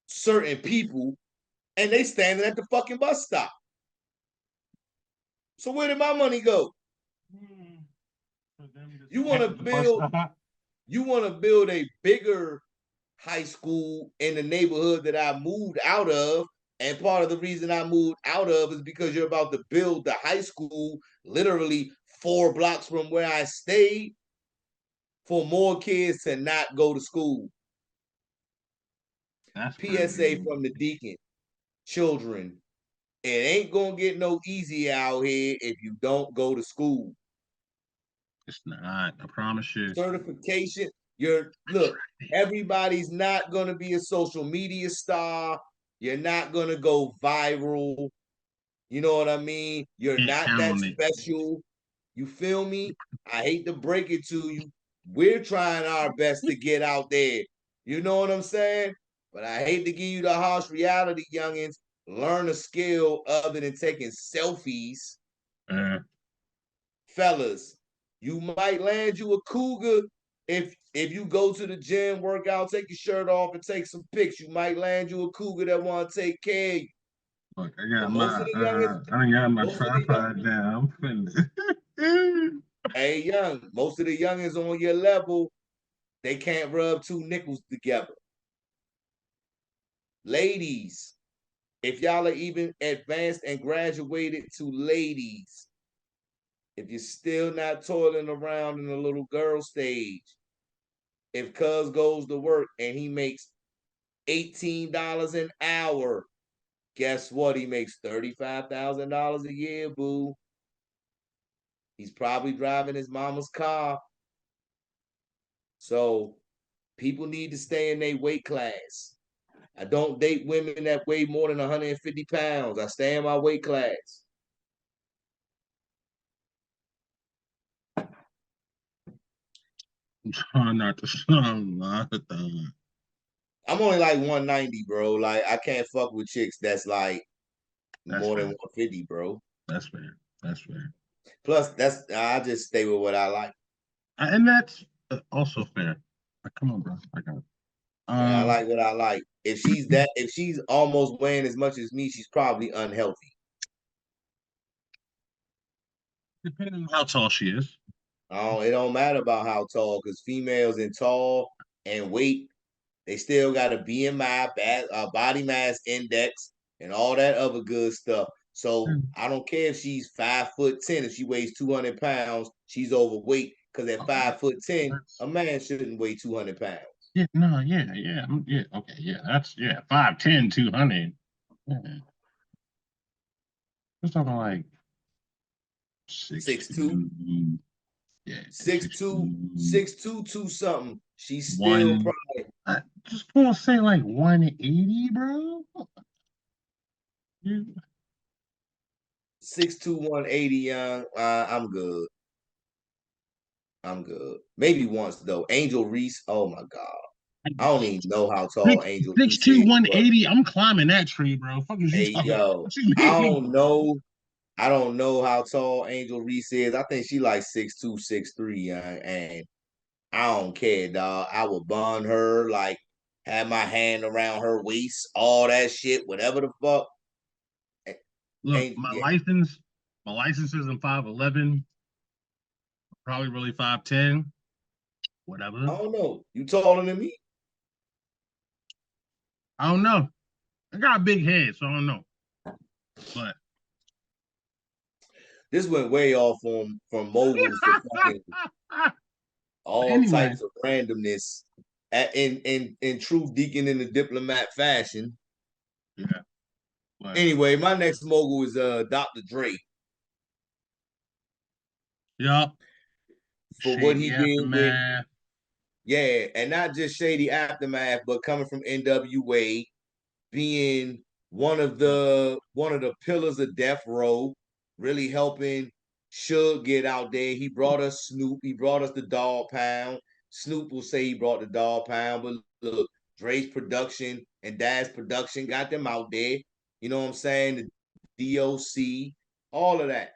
certain people, and they standing at the fucking bus stop. So where did my money go? You want to build a bigger high school in the neighborhood that I moved out of. And part of the reason I moved out of is because you're about to build the high school literally 4 blocks from where I stayed for more kids to not go to school.
That's
PSA
crazy.
from the Deakkon. Children, it ain't gonna get no easy out here if you don't go to school.
It's not. I promise you.
Certification. Look, everybody's not gonna be a social media star. You're not gonna go viral. You know what I mean? You're
Can't
not
count
that
on it.
special. You feel me? I hate to break it to you. We're trying our best to get out there. You know what I'm saying? But I hate to give you the harsh reality, youngins. Learn a skill other than taking selfies. Fellas, you might land you a cougar if you go to the gym, work out, take your shirt off, and take some pics. You might land you a cougar that want to take care of you.
Look, I
But
got
most of the youngins,
I got my
most of the young,
tripod down. I'm finna.
hey young, most of the youngins on your level, they can't rub 2 nickels together. Ladies, if y'all are even advanced and graduated to ladies, if you're still not toiling around in the little girl stage, if cuz goes to work and he makes $18 an hour, guess what? He makes $35,000 a year, boo. He's probably driving his mama's car. So people need to stay in their weight class. I don't date women that weigh more than 150 pounds. I stay in my weight class.
I'm trying not to sound
I'm only like 190, bro. Like I can't fuck with chicks that's like more than 150, bro.
That's fair. That's fair.
Plus, I just stay with what I like.
And that's also fair. Come on, bro. I got it.
Yeah, I like what I like. If she's almost weighing as much as me, she's probably unhealthy.
Depending on how tall she is.
Oh, it don't matter about how tall, because females in tall and weight, they still got a BMI, body mass index, and all that other good stuff. So I don't care if she's 5'10", if she weighs 200 pounds, she's overweight. Because at 5'10", a man shouldn't weigh 200 pounds.
Yeah, no, yeah, okay, yeah, that's 5'10", 200. Yeah. We're talking like
6'2",
yeah,
6'2", 6'2", 2 something. She's still
one.
probably.
I just want to say like 180, bro.
6'2", 180, young. I'm good. I'm good. Maybe once though. Angel Reese. Oh my god. I don't even know how tall Angel Reese
6'2",
is. But
180. I'm climbing that tree, bro. Fuck is you
hey
talking about?
yo,
What you
I
mean?
don't know. I don't know how tall Angel Reese is. I think she like 6'2", 6'3", and I don't care, dog. I would bond her, like have my hand around her waist, all that shit, whatever the fuck.
Look,
Yeah.
my license is in 5'11", probably really 5'10", whatever.
I don't know. You taller than me?
I don't know. I got a big head, so I don't know. But
this went way off from moguls to fucking all
anyway,
types of randomness in true Deakkon in the diplomat fashion.
yeah. But,
Anyway, my next mogul is Dr. Dre.
yup.
For what he
Shady
did with
aftermath.
Yeah, and not just Shady Aftermath, but coming from NWA, being one of the pillars of Death Row, really helping Suge get out there. He brought us Snoop. He brought us the Dog Pound. Snoop will say he brought the Dog Pound, but look, Dre's production and Dad's production got them out there. You know what I'm saying? The DOC, all of that.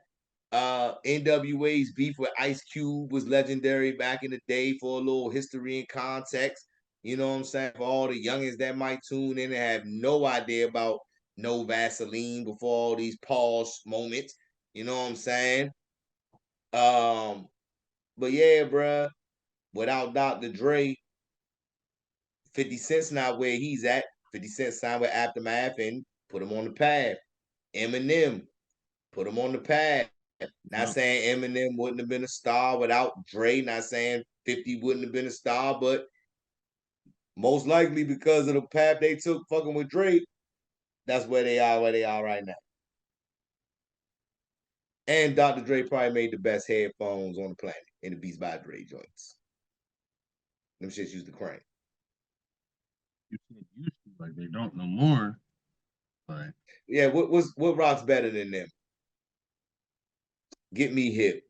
NWA's beef with Ice Cube was legendary back in the day for a little history and context. You know what I'm saying? For all the youngins that might tune in and have no idea about No Vaseline before all these pause moments. You know what I'm saying? But yeah, bruh, without Dr. Dre, 50 Cent's not where he's at. 50 Cent signed with Aftermath and put him on the path. Eminem put him on the path. Not saying Eminem wouldn't have been a star without Dre. Not saying 50 wouldn't have been a star, but most likely because of the path they took fucking with Dre, that's where they are right now. And Dr. Dre probably made the best headphones on the planet in the Beats by Dre joints. Them shits used to crank.
You said used to, like they don't no more. But
yeah, what rock's better than them? Get me hip.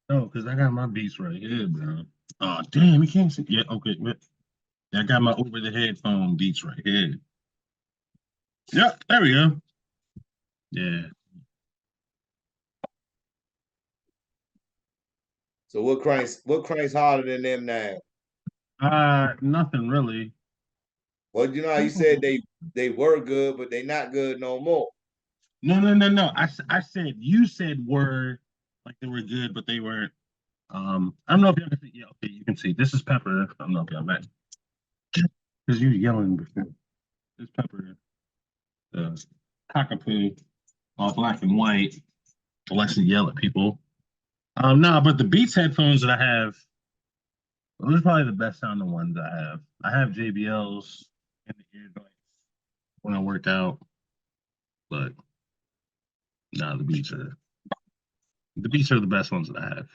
no, because I got my beats right here, bro. Oh damn, you can't see. Yeah, okay. I got my over the headphone beats right here. Yep, there we go. Yeah.
So what cranks harder than them now?
Nothing really.
Well, you know how you said they were good, but they not good no more.
No. I said you said were like they were good, but they weren't. I don't know if y'all can see. Yeah, okay, you can see. This is Pepper. I don't know if y'all met. Because you were yelling before. This Pepper, cockapoo, all black and white. Likes to yell at people. Nah, but the Beats headphones that I have, those are probably the best sounding ones I have. I have JBLs in the ear joints when I work out, but nah, the Beats are the best ones that I have.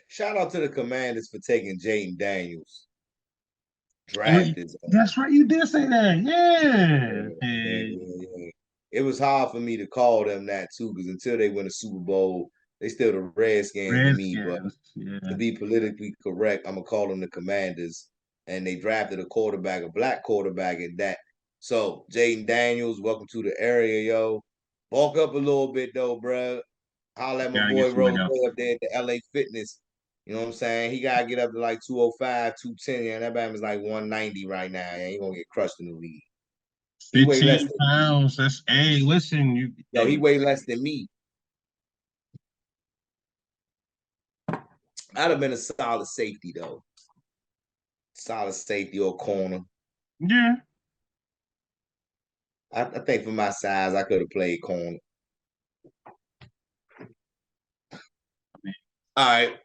Shout out to the Commanders for taking Jaden Daniels.
Drafted. That's right, you did say that.
Yeah. It was hard for me to call them that too, because until they win a Super Bowl, they still the Redskins to me. But to be politically correct, I'm gonna call them the Commanders. And they drafted a black quarterback at that. So Jaden Daniels, welcome to the area, yo. Bulk up a little bit though, bro. Holla at my boy Rose up there at the LA Fitness. You know what I'm saying? He gotta get up to like 205, 210. Yeah, that man is like 190 right now. Yeah, he gonna get crushed in the league.
15 pounds. That's listen,
he weigh less than me. I'd have been a solid safety though. Solid safety or corner.
Yeah.
I think for my size, I could have played corner. All right.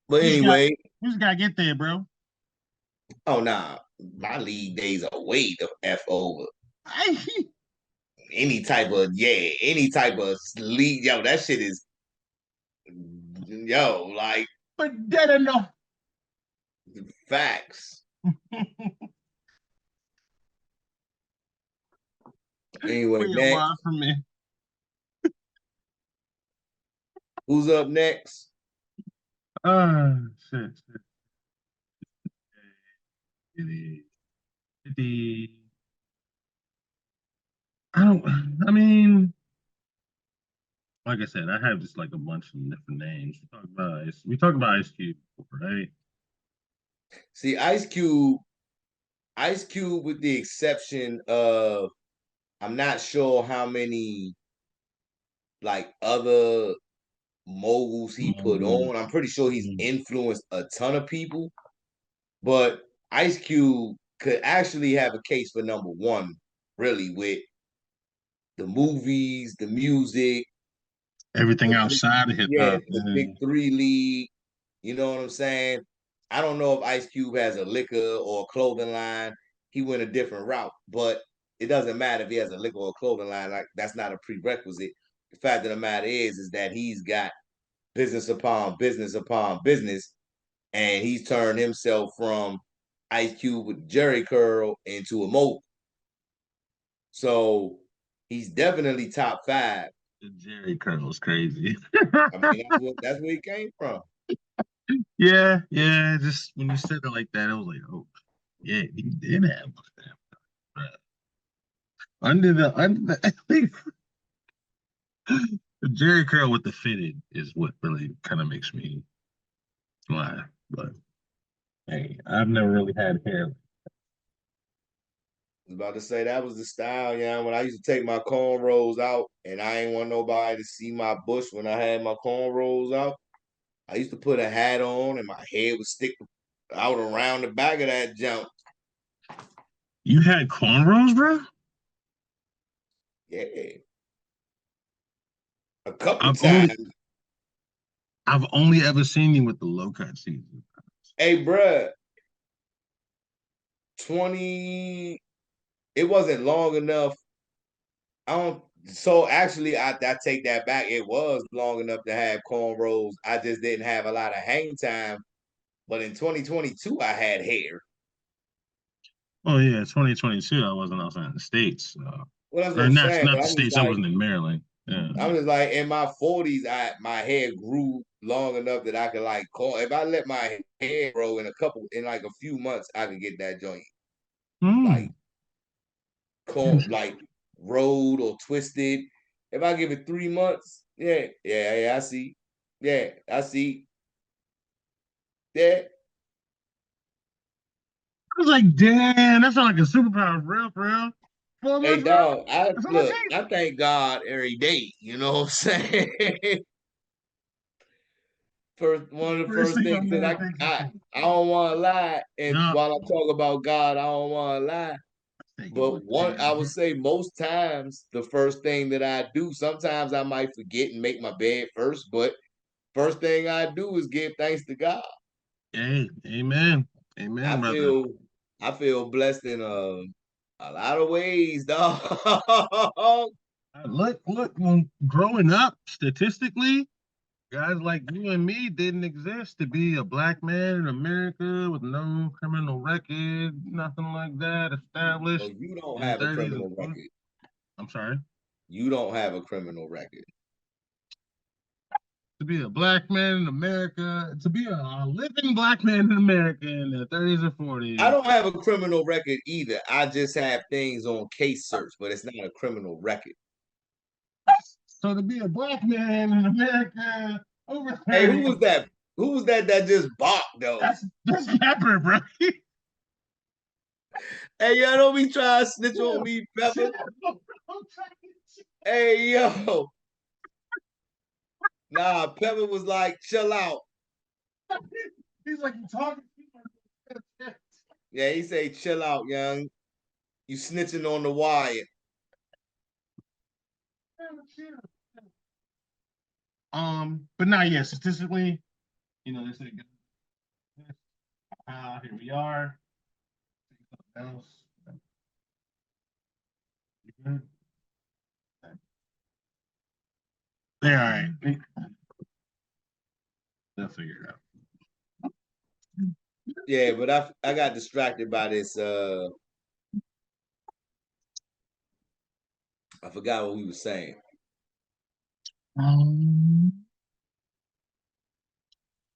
But anyway.
We just gotta get there, bro.
Oh nah. My league days are way the F over. Any type of league, yo, that shit is like
but dead enough.
Facts. Anyway, next.
For me.
Who's up next?
Shit. I mean, like I said, I have just like a bunch of different names. We talked about Ice Cube before, right?
See, Ice Cube, with the exception of, I'm not sure how many like other moguls he put on. I'm pretty sure he's influenced a ton of people, but Ice Cube could actually have a case for number one, really, with the movies, the music,
everything outside of hip hop.
The Big Three League. You know what I'm saying? I don't know if Ice Cube has a liquor or a clothing line. He went a different route, but it doesn't matter if he has a liquor or a clothing line. Like, that's not a prerequisite. The fact of the matter is that he's got business upon business upon business, and he's turned himself from Ice Cube with Jerry Curl into a mogul. So he's definitely top 5.
The Jerry Curl's crazy.
I mean, that's where he came from.
Yeah, yeah. Just when you said it like that, I was like, oh, yeah, he did have one. Under the Jerry Curl with the fitted is what really kind of makes me laugh. But hey, I've never really had hair.
I was about to say that was the style, yeah. When I used to take my cornrows out, and I ain't want nobody to see my bush when I had my cornrows out. I used to put a hat on, and my head would stick out around the back of that jump.
You had cornrows, bro?
Yeah, a couple
I've
times.
only ever seen you with the low cut season.
Hey, bruh, 20. It wasn't long enough. I don't. So actually, I take that back. It was long enough to have cornrows. I just didn't have a lot of hang time. But in 2022, I had hair.
Oh yeah, 2022. I wasn't outside in the States,
Well, that's what
or
I'm
not
saying.
not
But
the
I'm just
States. I
like,
wasn't in Maryland. Yeah.
I'm just like in my 40s, my hair grew long enough that I could like call. If I let my hair grow in like a few months, I could get that joint like
Hmm.
like rolled or twisted. If I give it 3 months, yeah, I see. Yeah, I see. Yeah.
I was like, damn, that sounds like a superpower, for real. 4 months,
Hey
bro.
dog,
That's all it
look,
takes.
I thank God every day. You know what I'm saying? First, one of the
First
first
thing
things
I'm
that
gonna think is,
I don't want to lie, and
yeah,
while I talk about God, I don't want to lie.
thinking
But
about
I
damn.
would say most times the first thing that I do, sometimes I might forget and make my bed first, but first thing I do is give thanks to God.
Hey, amen, amen,
I
brother.
feel I feel blessed in a lot of ways, dog.
Look, when growing up, statistically, guys like you and me didn't exist to be a black man in America with no criminal record, nothing like that
So
established
you don't
in the
have a
30s and
criminal
40s.
record.
I'm sorry.
You don't have a criminal record.
To be a black man in America, to be a living black man in America in the 30s and
I
40s.
don't have a criminal record either. I just have things on case search, but it's not a criminal record.
So to be a black man in America over
Hey,
30,
who was that? Who was that just barked though?
that's Pepper, bro.
Hey, y'all don't be trying to snitch on me, Pepper. Hey, yo. Nah, Pepper was like, chill out.
He's like, you talking?
Yeah, he say, chill out, young. You snitching on the wire.
But not yet. Statistically, they say, here we are. Something else. You good? Yeah, all right. They'll figure it out.
Yeah, but I got distracted by this. I forgot what we were saying.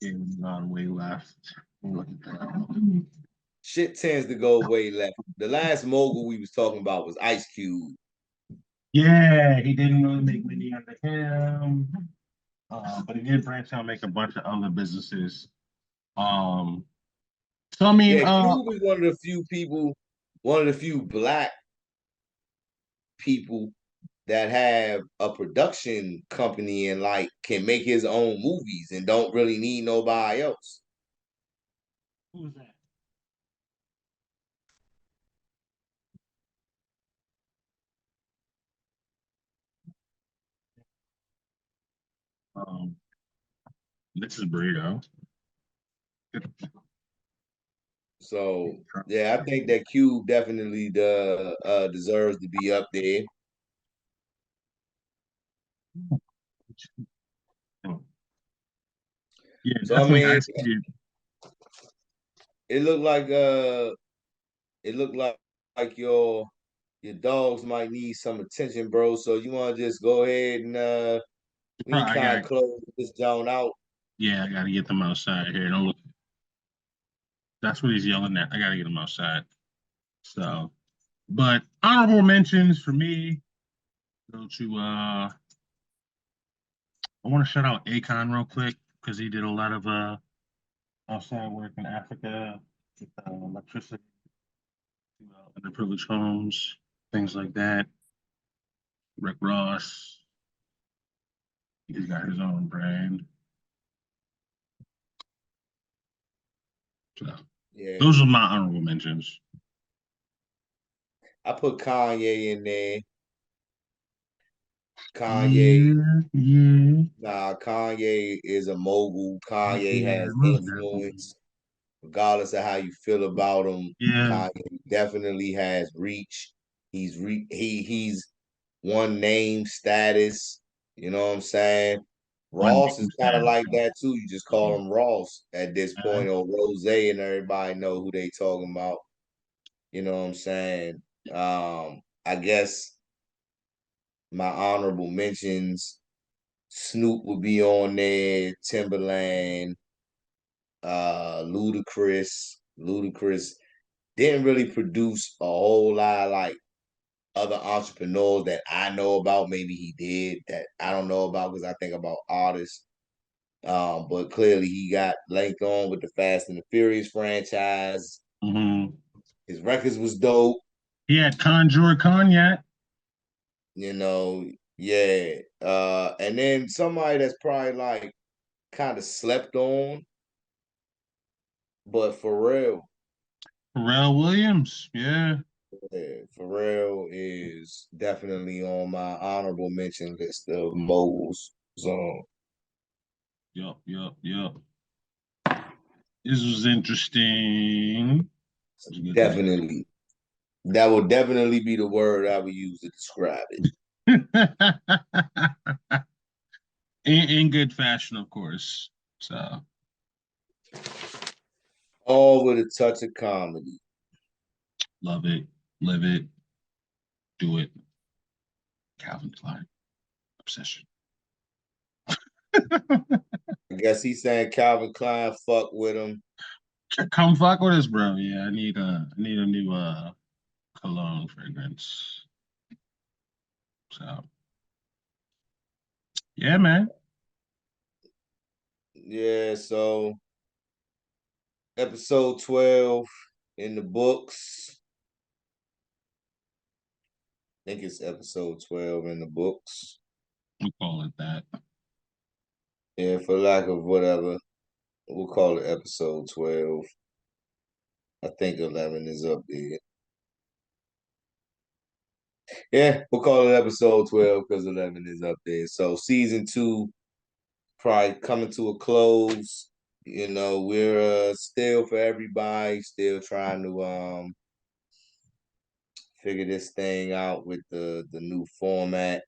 Game's gone way left.
Shit tends to go way left. The last mogul we was talking about was Ice Cube.
Yeah, he didn't really make money under him, but he did branch out and make a bunch of other businesses. So I mean,
Yeah, Cube is one of the few people, one of the few black people that have a production company and like can make his own movies and don't really need nobody else.
who's that? Um, this is Burrito.
So yeah, I think that Cube definitely deserves to be up there.
Yeah,
So I
definitely. I
mean,
see it.
it looked like your dogs might need some attention, bro. So you want to just go ahead and we can
I
kind
got.
of close this down out.
Yeah, I gotta get them outside here. Don't look. That's what he's yelling at. I gotta get them outside. So, but honorable mentions for me go to. I want to shout out Akon real quick because he did a lot of outside work in Africa with electricity to underprivileged homes, things like that. Rick Ross, he's got his own brand. So
Yeah,
those are my honorable mentions.
I put Kanye in there. Kanye,
Yeah, yeah,
nah, Kanye is a mogul. Kanye
yeah,
has
most definitely.
influence, regardless of how you feel about him.
Yeah,
Kanye definitely has reach. He's one name status. You know what I'm saying?
one
Ross is
name
kind of
status.
like that too. You just call him Ross at this
Okay.
point, or Rose, and everybody know who they talking about. You know what I'm saying? I guess my honorable mentions, Snoop would be on there, Timberland, Ludacris didn't really produce a whole lot like other entrepreneurs that I know about. Maybe he did that I don't know about because I think about artists. But clearly he got linked on with the Fast and the Furious franchise.
Mm-hmm.
His records was dope,
He had Conjure Cognac.
you know. Yeah. And then somebody that's probably like kind of slept on, but for real,
Pharrell Williams. Yeah.
yeah, Pharrell is definitely on my honorable mention list of moguls. So
Yup, yup, yup. This was interesting. It was a good
definitely, that would definitely be the word I would use to describe it.
in good fashion, of course. So
All with a touch of comedy.
love it, live it, do it. Calvin Klein obsession.
I guess he's saying Calvin Klein fuck with him.
Come fuck with us, bro. Yeah, I need a new cologne fragrance. So yeah, man.
Yeah, so episode 12 in the books. I think it's episode 12 in the books.
We call it that.
Yeah, for lack of whatever, we'll call it episode 12. I think 11 is up there. Yeah, we'll call it episode 12 because 11 is up there. So season 2 probably coming to a close. You know, we're still for everybody, still trying to figure this thing out with the new format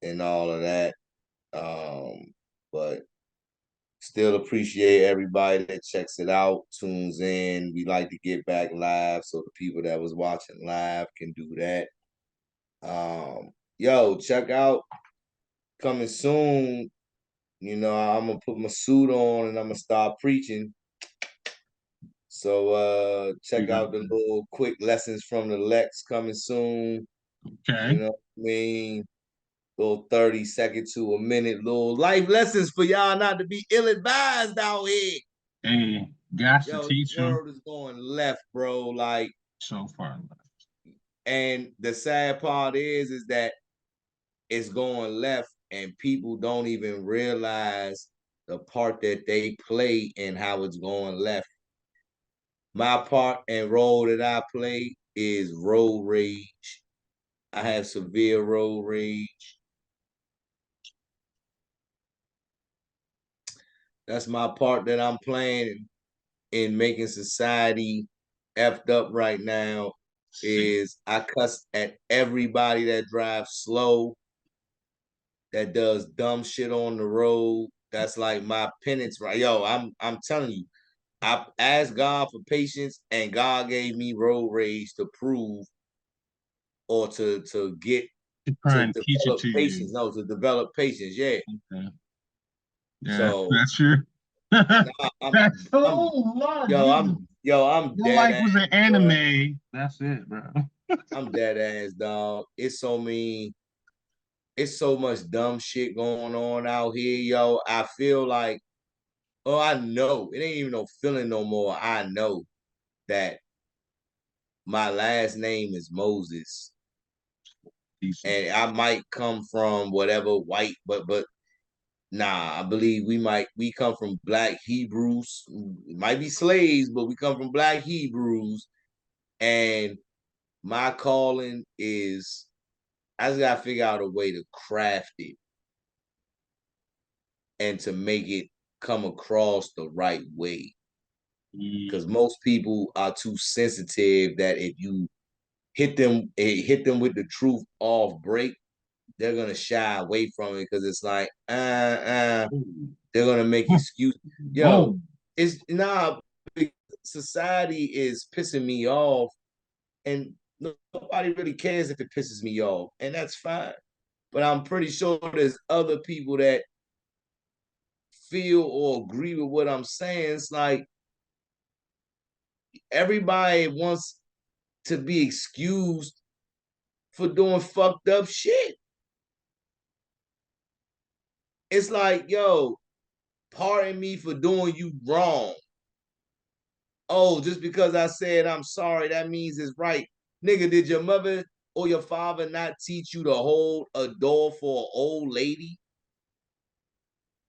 and all of that. But still appreciate everybody that checks it out, tunes in. We like to get back live so the people that was watching live can do that. Yo, check out coming soon. You know, I'm gonna put my suit on and I'm gonna start preaching. So check out the little quick lessons from the Lex coming soon.
Okay.
You know what I mean? Little 30-second to a minute, little life lessons for y'all not to be ill advised out here.
Hey, got to
Yo, this
teach them
world is going left, bro. Like,
so far.
and the sad part is that it's going left, and people don't even realize the part that they play and how it's going left. My part and role that I play is road rage. I have severe road rage. That's my part that I'm playing in making society effed up right now. Is I cuss at everybody that drives slow, that does dumb shit on the road, That's like my penance, right? Yo, I'm telling you, I asked God for patience, and God gave me road rage to prove or to get
To try
to
and teach it
develop
to you.
patience. No, to develop patience. Yeah.
Okay. Yeah,
So
that's true.
nah,
That's oh Lord,
I'm
your
dead
life
ass,
was an
bro.
anime. That's it, bro.
I'm dead ass, dog. It's so much dumb shit going on out here, yo. I feel like, oh, I know. It ain't even no feeling no more. I know that my last name is Moses.
Decent.
And I might come from whatever white, but nah, I believe we come from black Hebrews. It might be slaves, but we come from black Hebrews. And my calling is I just gotta figure out a way to craft it and to make it come across the right way. Because most people are too sensitive that if you hit them with the truth off break, they're gonna shy away from it because it's like, they're gonna make excuses. Yo,
Boom.
it's nah. Society is pissing me off, and nobody really cares if it pisses me off, and that's fine. But I'm pretty sure there's other people that feel or agree with what I'm saying. It's like everybody wants to be excused for doing fucked up shit. It's like, yo, pardon me for doing you wrong. Oh, just because I said I'm sorry, that means it's right. Nigga, did your mother or your father not teach you to hold a door for an old lady?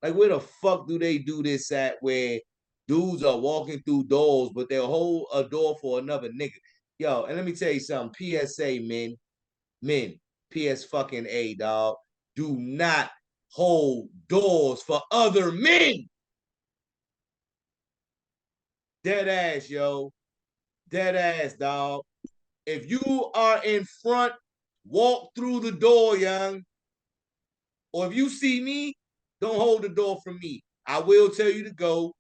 Like, where the fuck do they do this at where dudes are walking through doors, but they'll hold a door for another nigga? Yo, and let me tell you something. PSA, men, PS fucking A, dog. Do not hold doors for other men. Dead ass, yo. Dead ass, dog. If you are in front, walk through the door, young. Or if you see me, don't hold the door for me. I will tell you to go.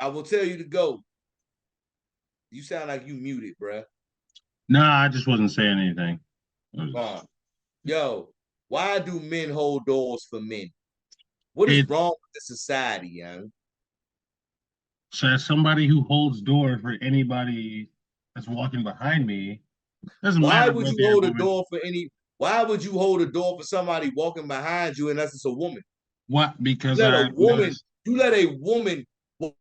I will tell you to go. You sound like you muted, bruh.
Nah, I just wasn't saying anything.
Yo, why do men hold doors for men? What is
It
wrong with the society, young?
So as somebody who holds door for anybody that's walking behind me, doesn't
Why
matter
would
whether
you
you're a
hold a
woman.
door for any? Why would you hold a door for somebody walking behind you unless it's a woman?
What? Because
Let a
I
woman,
noticed
you let a woman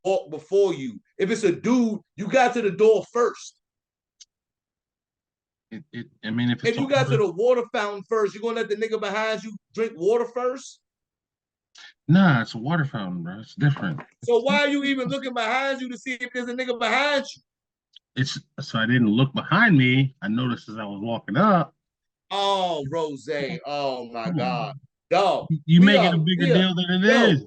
walk before you. If it's a dude, you got to the door first.
I mean, if it's
If
a
you got to
woman,
the water fountain first, you're gonna let the nigga behind you drink water first.
nah, it's a water fountain, bro. It's different.
So why are you even looking behind you to see if there's a nigga behind you?
It's so I didn't look behind me. I noticed as I was walking up.
Oh, Rose. Oh my
Come on,
God. Dog.
you make it a bigger
We are,
deal than it
yo,
is.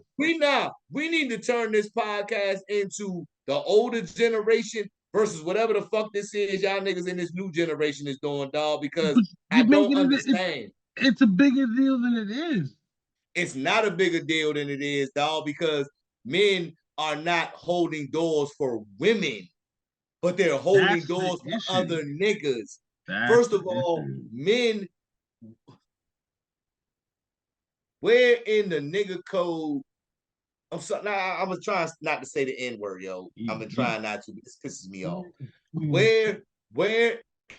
we need to turn this podcast into the older generation versus whatever the fuck this is y'all niggas in this new generation is doing, dog, because
But
I
you make
don't
it.
understand.
It's a bigger deal than it is.
It's not a bigger deal than it is, dog, because men are not holding doors for women, but they're holding
That's the
doors for
issue.
other niggas.
That's
First
the
of all,
issue.
men, where in the nigga code? I'm sorry. Nah, I was trying not to say the N word, yo. I've been trying not to, but this pisses me off. Where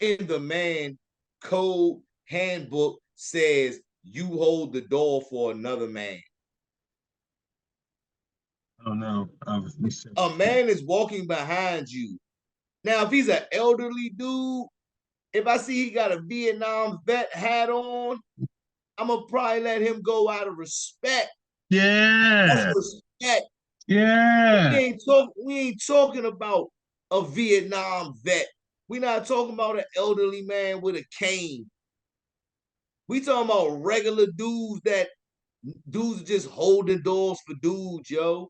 in the man code handbook says you hold the door for another man?
Oh no.
A man is walking behind you. Now, if he's an elderly dude, if I see he got a Vietnam vet hat on, I'm gonna probably let him go out of respect. That's
Yeah.
respect.
Yeah.
We ain't talking about a Vietnam vet. We're not talking about an elderly man with a cane. We talking about regular dudes that dudes just holding doors for dudes, yo.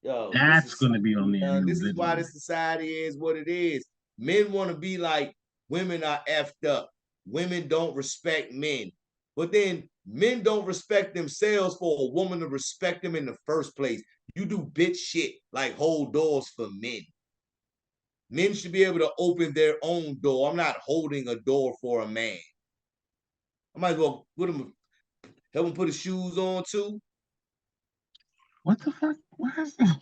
Yo, this
That's
is
going to be on the
this is why
individual.
this society is what it is. Men want to be like women are effed up. Women don't respect men. But then Men don't respect themselves for a woman to respect them in the first place. You do bitch shit like hold doors for men. Men should be able to open their own door. I'm not holding a door for a man. I might as well put him, help him put his shoes on too.
What the fuck? What is that?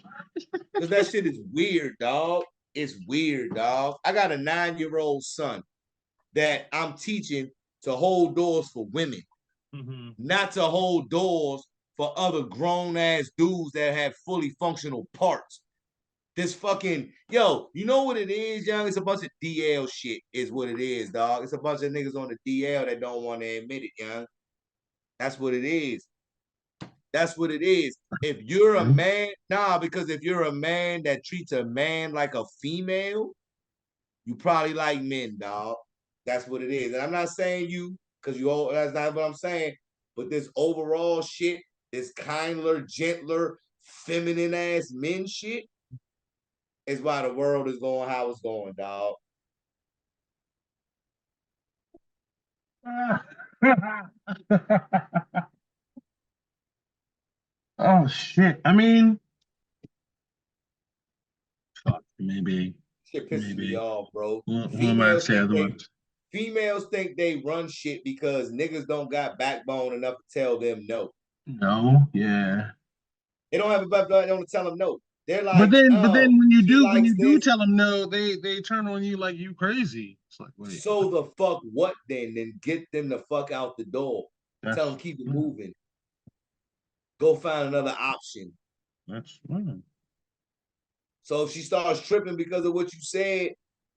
Because that shit is weird, dog. It's weird, dog. I got a 9-year-old son that I'm teaching to hold doors for women, not to hold doors for other grown ass dudes that have fully functional parts. This fucking, yo, you know what it is, young? It's a bunch of DL shit, is what it is, dog. It's a bunch of niggas on the DL that don't want to admit it, young. That's what it is. That's what it is. If you're a man, because if you're a man that treats a man like a female, you probably like men, dog. That's what it is. And I'm not saying you, because that's not what I'm saying. But this overall shit, this kinder, gentler, feminine ass men shit, is why the world is going how it's going, dog.
Oh shit. I mean, fuck, maybe.
Shit pisses me off, bro.
Who am I to say otherwise?
Females think they run shit because niggas don't got backbone enough to tell them no.
No, yeah.
They don't have a backbone. They don't tell them no. They're like,
But then when you
likes
do
this.
tell them no, they turn on you like you crazy. It's like, wait.
So the fuck what then? Then get them the fuck out the door. Tell them keep it moving. Go find another option.
That's fine.
So if she starts tripping because of what you said,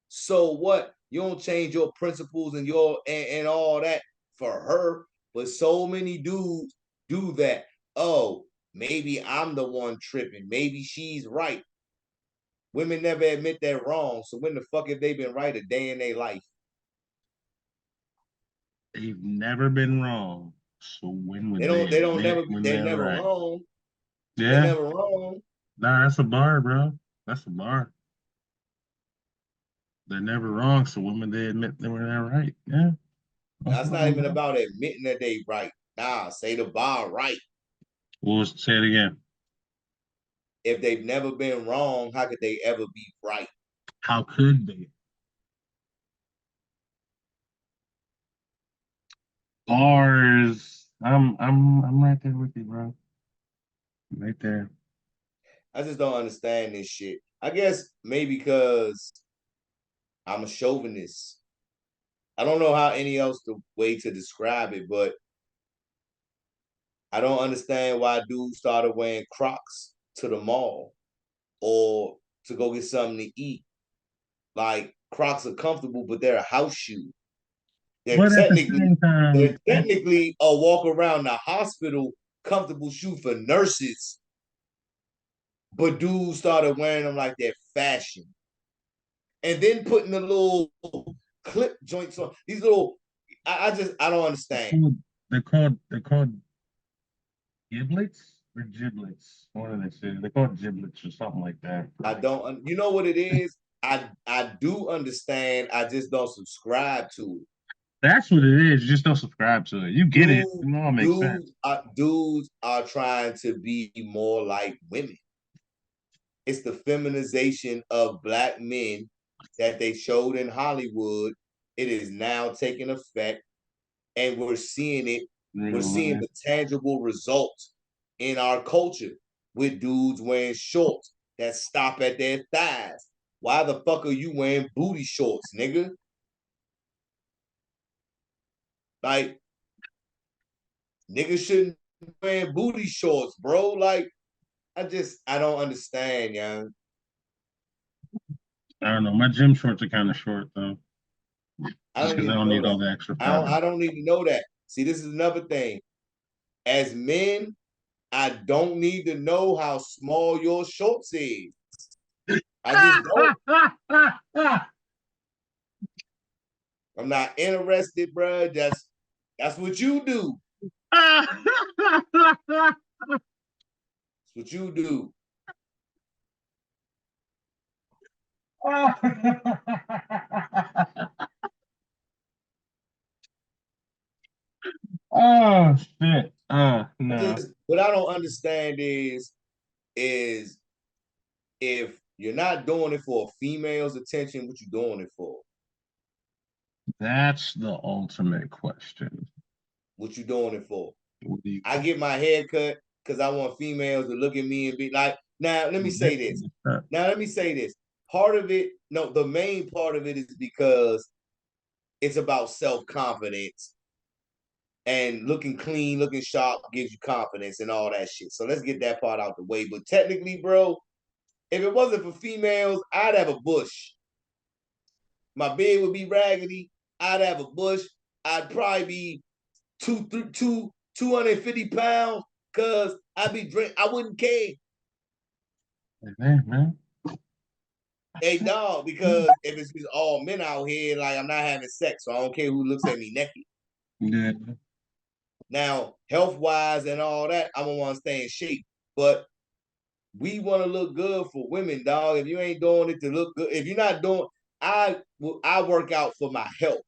so what? You don't change your principles and and all that for her. But so many dudes do that. Oh, maybe I'm the one tripping. Maybe she's right. Women never admit they're wrong. So when the fuck have they been right a day in their life?
They've never been wrong. So when would
They're never
right?
wrong.
Yeah.
They're never wrong.
Nah, that's a bar, bro. That's a bar. They're never wrong. So when would they admit they were not right? Yeah.
That's not even about admitting that they right. Nah, say the bar right.
We'll say it again.
If they've never been wrong, how could they ever be right?
How could they? Bars. I'm right there with you, bro. Right there.
I just don't understand this shit. I guess maybe because I'm a chauvinist. I don't know how any else the way to describe it, but I don't understand why dudes started wearing Crocs to the mall or to go get something to eat. Like Crocs are comfortable, but they're a house shoe.
But at the same time,
they're technically a walk around the hospital comfortable shoe for nurses. But dudes started wearing them like they're fashion. And then putting the little clip joints on. These little, I don't understand.
They're called giblets or giblets. What are they say? They're called giblets or something like that.
I don't, you know what it is? I do understand. I just don't subscribe to it.
That's what it is. You just don't subscribe to it. You get it. It all makes sense.
Dudes are trying to be more like women. It's the feminization of black men that they showed in Hollywood. It is now taking effect, and we're seeing it. We're seeing the tangible results in our culture with dudes wearing shorts that stop at their thighs. Why the fuck are you wearing booty shorts, nigga? Like, niggas shouldn't be wearing booty shorts, bro. Like, I don't understand, young.
I don't know. My gym shorts are kind of short though.
I
Because I don't need all the extra fabric.
I don't need to know that. See, this is another thing. As men, I don't need to know how small your shorts is. I just don't. I'm not interested, bro. That's what you do. That's what you do.
Oh shit.
what I don't understand is if you're not doing it for a female's attention, what you doing it for?
That's the ultimate question.
What you doing it for?
What do you
I get my hair cut because I want females to look at me and be like, now let me say this. Part of it, no, the main part of it is because it's about self-confidence, and looking clean, looking sharp gives you confidence and all that shit. So let's get that part out the way. But technically, bro, if it wasn't for females, I'd have a bush. My beard would be raggedy. I'd have a bush. I'd probably be 250 pounds because I'd be I wouldn't care.
man.
Hey, dog, because if it's just all men out here, like I'm not having sex, so I don't care who looks at me naked.
Yeah.
Now, health-wise and all that, I'm gonna want to stay in shape. But we want to look good for women, dog. If you ain't doing it to look good, if you're not doing, I work out for my health.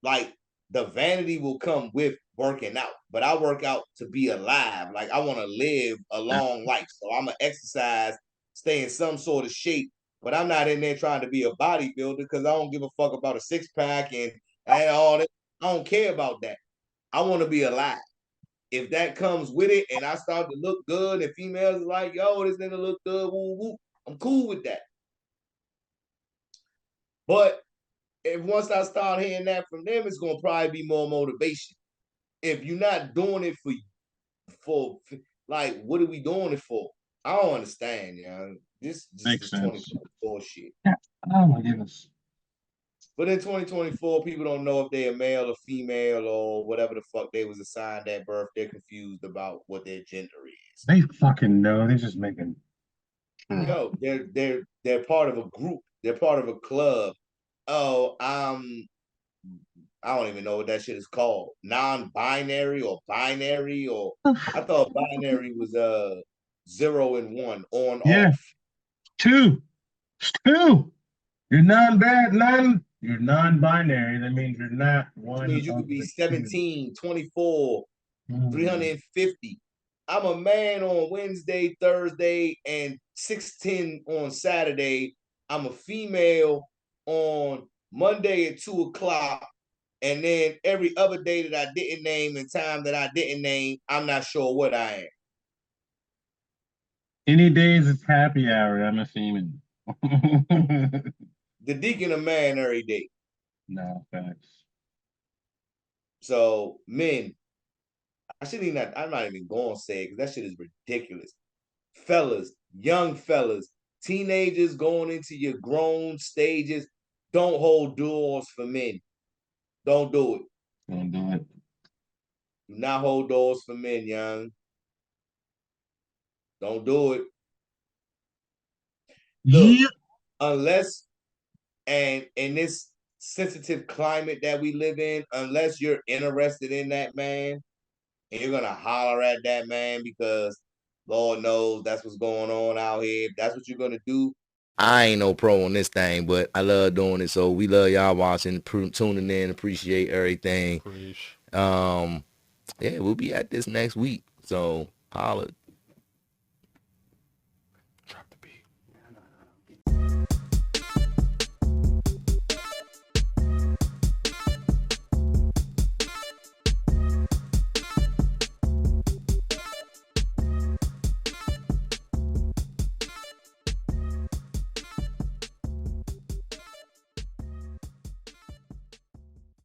Like the vanity will come with working out, but I work out to be alive. Like I want to live a long life, so I'm gonna exercise, stay in some sort of shape. But I'm not in there trying to be a bodybuilder because I don't give a fuck about a six pack and all that. I don't care about that. I want to be alive. If that comes with it and I start to look good and females are like, yo, this nigga look good, woo, woo, I'm cool with that. But if once I start hearing that from them, it's gonna probably be more motivation. If you're not doing it for like, what are we doing it for? I don't understand, This
Makes
is
sense.
2024 shit.
Oh my goodness.
But in 2024, people don't know if they're a male or female or whatever the fuck they was assigned at birth. They're confused about what their gender is.
They fucking know. They're just making.
Yo, they're part of a group. They're part of a club. Oh, I don't even know what that shit is called. Non-binary or binary, or I thought binary was 0 and 1 on off.
Two. You're you're non-binary. That means you're not one.
That means you could be 17, 24, 350. I'm a man on Wednesday, Thursday, and 6:10 on Saturday. I'm a female on Monday at 2:00. And then every other day that I didn't name and time that I didn't name, I'm not sure what I am.
Any days it's happy hour, I'm a female.
The Deakkon a man every day.
No, facts.
So men, I'm not even going to say it because that shit is ridiculous. Fellas, young fellas, teenagers going into your grown stages, don't hold doors for men. Don't do it.
Don't do it.
Do not hold doors for men, young. Don't do it. Look,
Yeah.
unless, and in this sensitive climate that we live in, unless you're interested in that man and you're gonna holler at that man because Lord knows that's what's going on out here. If that's what you're gonna do, I ain't no pro on this thing, but I love doing it. So we love y'all watching, tuning in, appreciate everything. Yeah, we'll be at this next week. So holla.